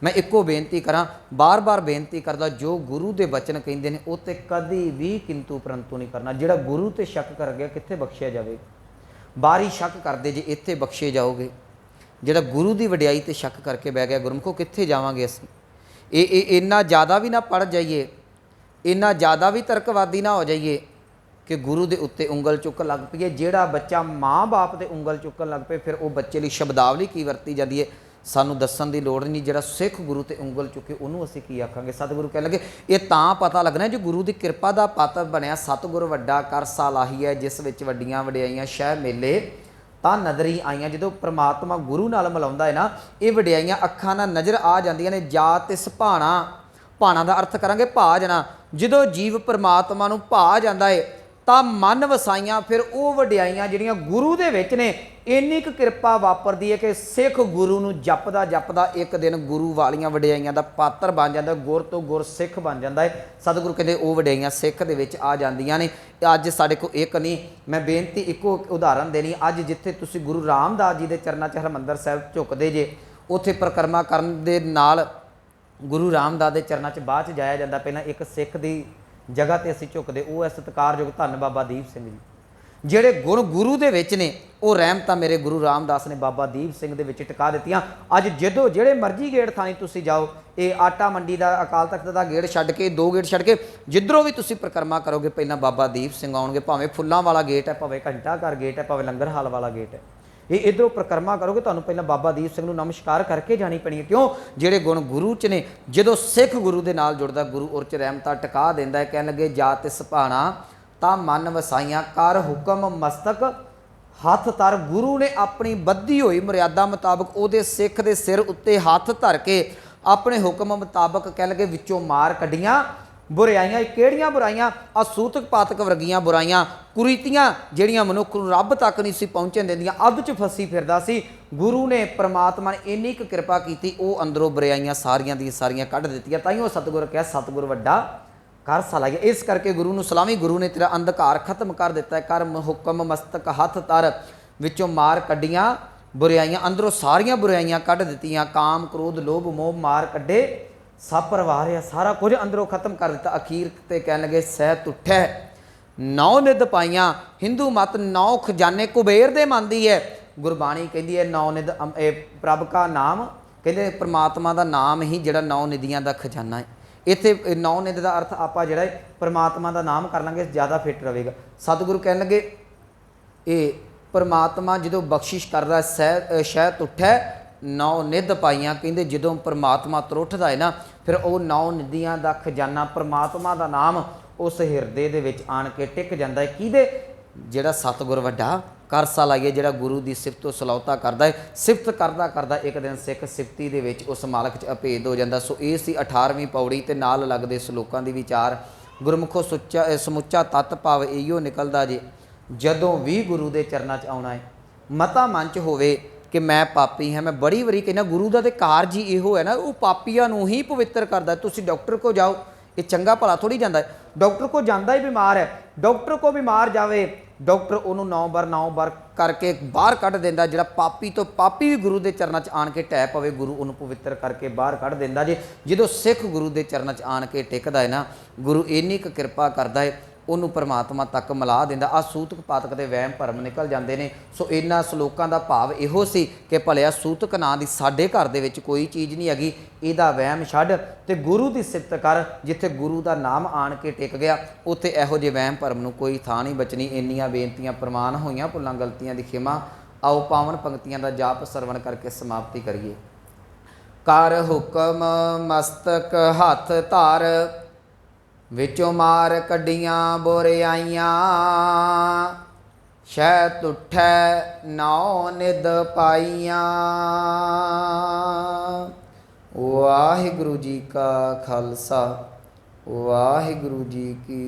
[SPEAKER 1] ਮੈਂ ਇੱਕੋ ਬੇਨਤੀ ਕਰਾਂ, ਬਾਰ-ਬਾਰ ਬੇਨਤੀ ਕਰਦਾ, ਜੋ ਗੁਰੂ ਦੇ ਬਚਨ ਕਹਿੰਦੇ ਨੇ ਉਹ 'ਤੇ ਕਦੀ ਵੀ ਕਿੰਤੂ ਪਰੰਤੂ ਨਹੀਂ ਕਰਨਾ। ਜਿਹੜਾ ਗੁਰੂ 'ਤੇ ਸ਼ੱਕ ਕਰ ਗਿਆ ਕਿੱਥੇ ਬਖਸ਼ਿਆ ਜਾਵੇਗਾ? ਬਾਹਰੀ ਸ਼ੱਕ ਕਰਦੇ ਜੇ ਇੱਥੇ ਬਖਸ਼ੇ ਜਾਓਗੇ। ਜਿਹੜਾ ਗੁਰੂ ਦੀ ਵਡਿਆਈ 'ਤੇ ਸ਼ੱਕ ਕਰਕੇ ਬਹਿ ਗਿਆ, ਗੁਰਮੁਖੋ ਕਿੱਥੇ ਜਾਵਾਂਗੇ ਅਸੀਂ? ਇਹ ਇੰਨਾ ਜ਼ਿਆਦਾ ਵੀ ਨਾ ਪੜ ਜਾਈਏ, ਇੰਨਾ ਜ਼ਿਆਦਾ ਵੀ ਤਰਕਵਾਦੀ ਨਾ ਹੋ ਜਾਈਏ ਕਿ ਗੁਰੂ ਦੇ ਉੱਤੇ ਉਂਗਲ ਚੁੱਕਣ ਲੱਗ ਪਈਏ। ਜਿਹੜਾ ਬੱਚਾ ਮਾਂ ਬਾਪ 'ਤੇ ਉਂਗਲ ਚੁੱਕਣ ਲੱਗ ਪਏ, ਫਿਰ ਉਹ ਬੱਚੇ ਲਈ ਸ਼ਬਦਾਵਲੀ ਕੀ ਵਰਤੀ ਜਾਂਦੀ ਹੈ ਸਾਨੂੰ ਦੱਸਣ ਦੀ ਲੋੜ ਨਹੀਂ। ਜਿਹੜਾ ਸਿੱਖ ਗੁਰੂ 'ਤੇ ਉਂਗਲ ਚੁੱਕੇ ਉਹਨੂੰ ਅਸੀਂ ਕੀ ਆਖਾਂਗੇ? ਸਤਿਗੁਰੂ ਕਹਿ ਲੱਗੇ ਇਹ ਤਾਂ ਪਤਾ ਲੱਗਣਾ ਜੇ ਗੁਰੂ ਦੀ ਕਿਰਪਾ ਦਾ ਪਾਤਰ ਬਣਿਆ। ਸਤਿਗੁਰ ਵੱਡਾ ਕਰ ਸਾਲਾਹੀ ਹੈ, ਜਿਸ ਵਿੱਚ ਵੱਡੀਆਂ ਵਡਿਆਈਆਂ ਸ਼ਹਿ ਮੇਲੇ ਤਾਂ ਨਦਰੀ ਆਈਆਂ। ਜਦੋਂ ਪ੍ਰਮਾਤਮਾ ਗੁਰੂ ਨਾਲ ਮਿਲਾਉਂਦਾ ਹੈ ਨਾ, ਇਹ ਵਡਿਆਈਆਂ ਅੱਖਾਂ ਨਾਲ ਨਜ਼ਰ ਆ ਜਾਂਦੀਆਂ ਨੇ। ਜਾ ਤਿਸ ਭਾਣਾ, ਭਾਣਾ ਦਾ ਅਰਥ ਕਰਾਂਗੇ ਭਾ ਜਾਣਾ। ਜਦੋਂ ਜੀਵ ਪ੍ਰਮਾਤਮਾ ਨੂੰ ਭਾ ਜਾਂਦਾ ਹੈ ਤਾਂ ਮਨ ਵਸਾਈਆਂ, ਫਿਰ ਉਹ ਵਡਿਆਈਆਂ ਜਿਹੜੀਆਂ ਗੁਰੂ ਦੇ ਵਿੱਚ ਨੇ, ਇੰਨੀ ਕੁ ਕਿਰਪਾ ਵਾਪਰਦੀ ਹੈ ਕਿ ਸਿੱਖ ਗੁਰੂ ਨੂੰ ਜਪਦਾ ਜਪਦਾ ਇੱਕ ਦਿਨ ਗੁਰੂ ਵਾਲੀਆਂ ਵਡਿਆਈਆਂ ਦਾ ਪਾਤਰ ਬਣ ਜਾਂਦਾ, ਗੁਰ ਤੋਂ ਗੁਰ ਸਿੱਖ ਬਣ ਜਾਂਦਾ ਹੈ। ਸਤਿਗੁਰੂ ਕਹਿੰਦੇ ਉਹ ਵਡਿਆਈਆਂ ਸਿੱਖ ਦੇ ਵਿੱਚ ਆ ਜਾਂਦੀਆਂ ਨੇ। ਅੱਜ ਸਾਡੇ ਕੋਲ ਇੱਕ ਨਹੀਂ, ਮੈਂ ਬੇਨਤੀ ਇੱਕੋ ਉਦਾਹਰਨ ਦੇਣੀ। ਅੱਜ ਜਿੱਥੇ ਤੁਸੀਂ ਗੁਰੂ ਰਾਮਦਾਸ ਜੀ ਦੇ ਚਰਨਾਂ 'ਚ ਹਰਿਮੰਦਰ ਸਾਹਿਬ ਝੁਕਦੇ ਜੇ, ਉੱਥੇ ਪਰਿਕਰਮਾ ਕਰਨ ਦੇ ਨਾਲ ਗੁਰੂ ਰਾਮਦਾਸ ਦੇ ਚਰਨਾਂ 'ਚ ਬਾਅਦ 'ਚ ਜਾਇਆ ਜਾਂਦਾ। ਪਹਿਲਾਂ ਇੱਕ ਸਿੱਖ ਦੀ ਜਗ੍ਹਾ 'ਤੇ ਅਸੀਂ ਝੁਕਦੇ, ਉਹ ਹੈ ਸਤਿਕਾਰਯੋਗ ਧੰਨ ਬਾਬਾ ਦੀਪ ਸਿੰਘ ਜੀ। ਜਿਹੜੇ ਗੁਣ ਗੁਰੂ ਦੇ ਵਿੱਚ ਨੇ, ਉਹ ਰਹਿਮਤਾਂ ਮੇਰੇ ਗੁਰੂ ਰਾਮਦਾਸ ਨੇ ਬਾਬਾ ਦੀਪ ਸਿੰਘ ਦੇ ਵਿੱਚ ਟਿਕਾ ਦਿੱਤੀਆਂ। ਅੱਜ ਜਦੋਂ ਜਿਹੜੇ ਮਰਜ਼ੀ ਗੇਟ ਥਾਣੀ ਤੁਸੀਂ ਜਾਓ, ਇਹ ਆਟਾ ਮੰਡੀ ਦਾ ਅਕਾਲ ਤਖਤ ਦਾ ਗੇਟ ਛੱਡ ਕੇ, 2 ਗੇਟ ਛੱਡ ਕੇ ਜਿੱਧਰੋਂ ਵੀ ਤੁਸੀਂ ਪਰਿਕਰਮਾ ਕਰੋਗੇ, ਪਹਿਲਾਂ ਬਾਬਾ ਦੀਪ ਸਿੰਘ ਆਉਣਗੇ। ਭਾਵੇਂ ਫੁੱਲਾਂ ਵਾਲਾ ਗੇਟ ਹੈ, ਭਾਵੇਂ ਘੰਟਾ ਘਰ ਗੇਟ ਹੈ, ਭਾਵੇਂ ਲੰਗਰ ਹਾਲ ਵਾਲਾ ਗੇਟ ਹੈ। ਇਹ ਇੱਧਰੋਂ ਪਰਿਕਰਮਾ ਕਰੋਗੇ, ਤੁਹਾਨੂੰ ਪਹਿਲਾਂ ਬਾਬਾ ਦੀਪ ਸਿੰਘ ਨੂੰ ਨਮਸਕਾਰ ਕਰਕੇ ਜਾਣੀ ਪੈਣੀ ਹੈ। ਕਿਉਂ? ਜਿਹੜੇ ਗੁਣ ਗੁਰੂ 'ਚ ਨੇ, ਜਦੋਂ ਸਿੱਖ ਗੁਰੂ ਦੇ ਨਾਲ ਜੁੜਦਾ, ਗੁਰੂ ਉਹ 'ਚ ਰਹਿਮਤਾਂ ਟਿਕਾ ਦਿੰਦਾ ਹੈ। ਕਹਿਣ ਲੱਗੇ ਜਾ ਤਿਸ ਭਾਣਾ ਤਾਂ ਮਨ ਵਸਾਈਆਂ, ਕਰ ਹੁਕਮ ਮਸਤਕ ਹੱਥ ਧਰ। ਗੁਰੂ ਨੇ ਆਪਣੀ ਬੱਧੀ ਹੋਈ ਮਰਿਆਦਾ ਮੁਤਾਬਕ ਉਹਦੇ ਸਿੱਖ ਦੇ ਸਿਰ ਉੱਤੇ ਹੱਥ ਧਰ ਕੇ अपने हुक्म मुताबक कह लगे विचों मार कढ़ियां बुराइयां। किहड़ियां बुराइयां? असूतक पातक वर्गियां बुराइयां, कुरीतियां जिहड़ियां मनुख नूं रब तक नहीं सी पहुंचण दिंदियां, अध च फसी फिरदा सी। गुरु ने परमात्मा ने इन्नी क किरपा कीती, वो अंदरों बुराइयां सारियां दी सारियां कढ दित्तियां। ताईं सतगुर कहा सतगुर वड्डा कर सलाहिया। इस करके गुरु नूं सलामी, गुरु ने तेरा अंधकार खत्म कर दिता है। कर हुक्म मस्तक हथ तर, विचों मार कढ़ियां बुराइयां, अंदरों सारियां बुराइयां कढ दित्तियां। काम क्रोध लोभ मोह मार कढ़े, सब परवार है, सारा कुछ अंदरों खत्म कर दिता। अखीर ते कहन लगे सह तुठै नौ निध पाइयां। हिंदू मत नौ खजाने कुबेर दे मंनदी है। गुरबाणी कहती है नौ निध प्रभ का नाम, कहते परमात्मा का नाम ही जिहड़ा नौ निधियां का खजाना है। इत्थे नौ निध का अर्थ आप जिहड़ा परमात्मा का नाम कर लांगे ज़्यादा फिट रहेगा। सतगुरु कहन लगे ये परमात्मा जो बख्शिश करदा सह शह तुठै नौ निध पाइयां। कहते जो परमात्मा त्रुठदा है ना, फिर वो नौ निधियां का खजाना परमात्मा का नाम उस हिरदे दे विच आण के टिक जाता है। किहदे? जिहड़ा सतगुर वड्डा कर सलाहिए, जिहड़ा गुरु की सिफत सलाहता करता है। सिफत करदा करदा एक दिन सिख सिफती दे विच उस मालक च अभेद हो जाता। सो ये सी 18वीं पौड़ी ते नाल लगदे सलोकां दी विचार। गुरमुखो सुच्चा समुच्चा तत्त भाव इहो निकलदा जे जदों भी गुरु के चरणों च आउणा है। मता मन च होवे कि मैं पापी हाँ। मैं बड़ी वारी कहना गुरु का तो कारज ही इहो है ना, वो पापियां नूं ही पवित्र करदा। तुसीं डॉक्टर को जाओ, ये चंगा भला थोड़ी जाता है। डॉक्टर को जाता ही बीमार है, डॉक्टर को बीमार जावे, डॉक्टर उन्होंने 9 बार करके बाहर कढ़ देंदा। जिहड़ा पापी तो पापी भी गुरु के चरणों च आण के टै पवे, गुरु उन्होंने पवित्र करके बाहर कढ़ देंदा जे। जो सिख गुरु के चरणों च आण के टिकदा है ना, गुरु इन्नी क किरपा करदा है, उन्होंने परमात्मा तक मिला देंदा। आ सूतक पातक के वहम भरम निकल जाते हैं। सो इन्हां श्लोकां दा भाव इहो सी कि भलिया सूतक नां दी साडे घर दे विच कोई चीज़ नहीं हैगी, इहदा वहम छड्ड ते गुरु की सिफत कर। जिथे गुरु का नाम आण के टिक गया उत्थे इहो जिहे वहम भरम नूं कोई थां नहीं बचनी। इन्नियां बेनतियां प्रमाण होईयां, भुल्लां गलतियां दी खिमा। आओ पावन पंक्तियां का जाप सरवण करके समाप्ति करिए। कर हुक्म मस्तक हथ धर, विचों मार कढ़ियां बुराइयां। शह तुठै नौ निध पाइयां। वाहिगुरु जी का खालसा, वाहिगुरु जी की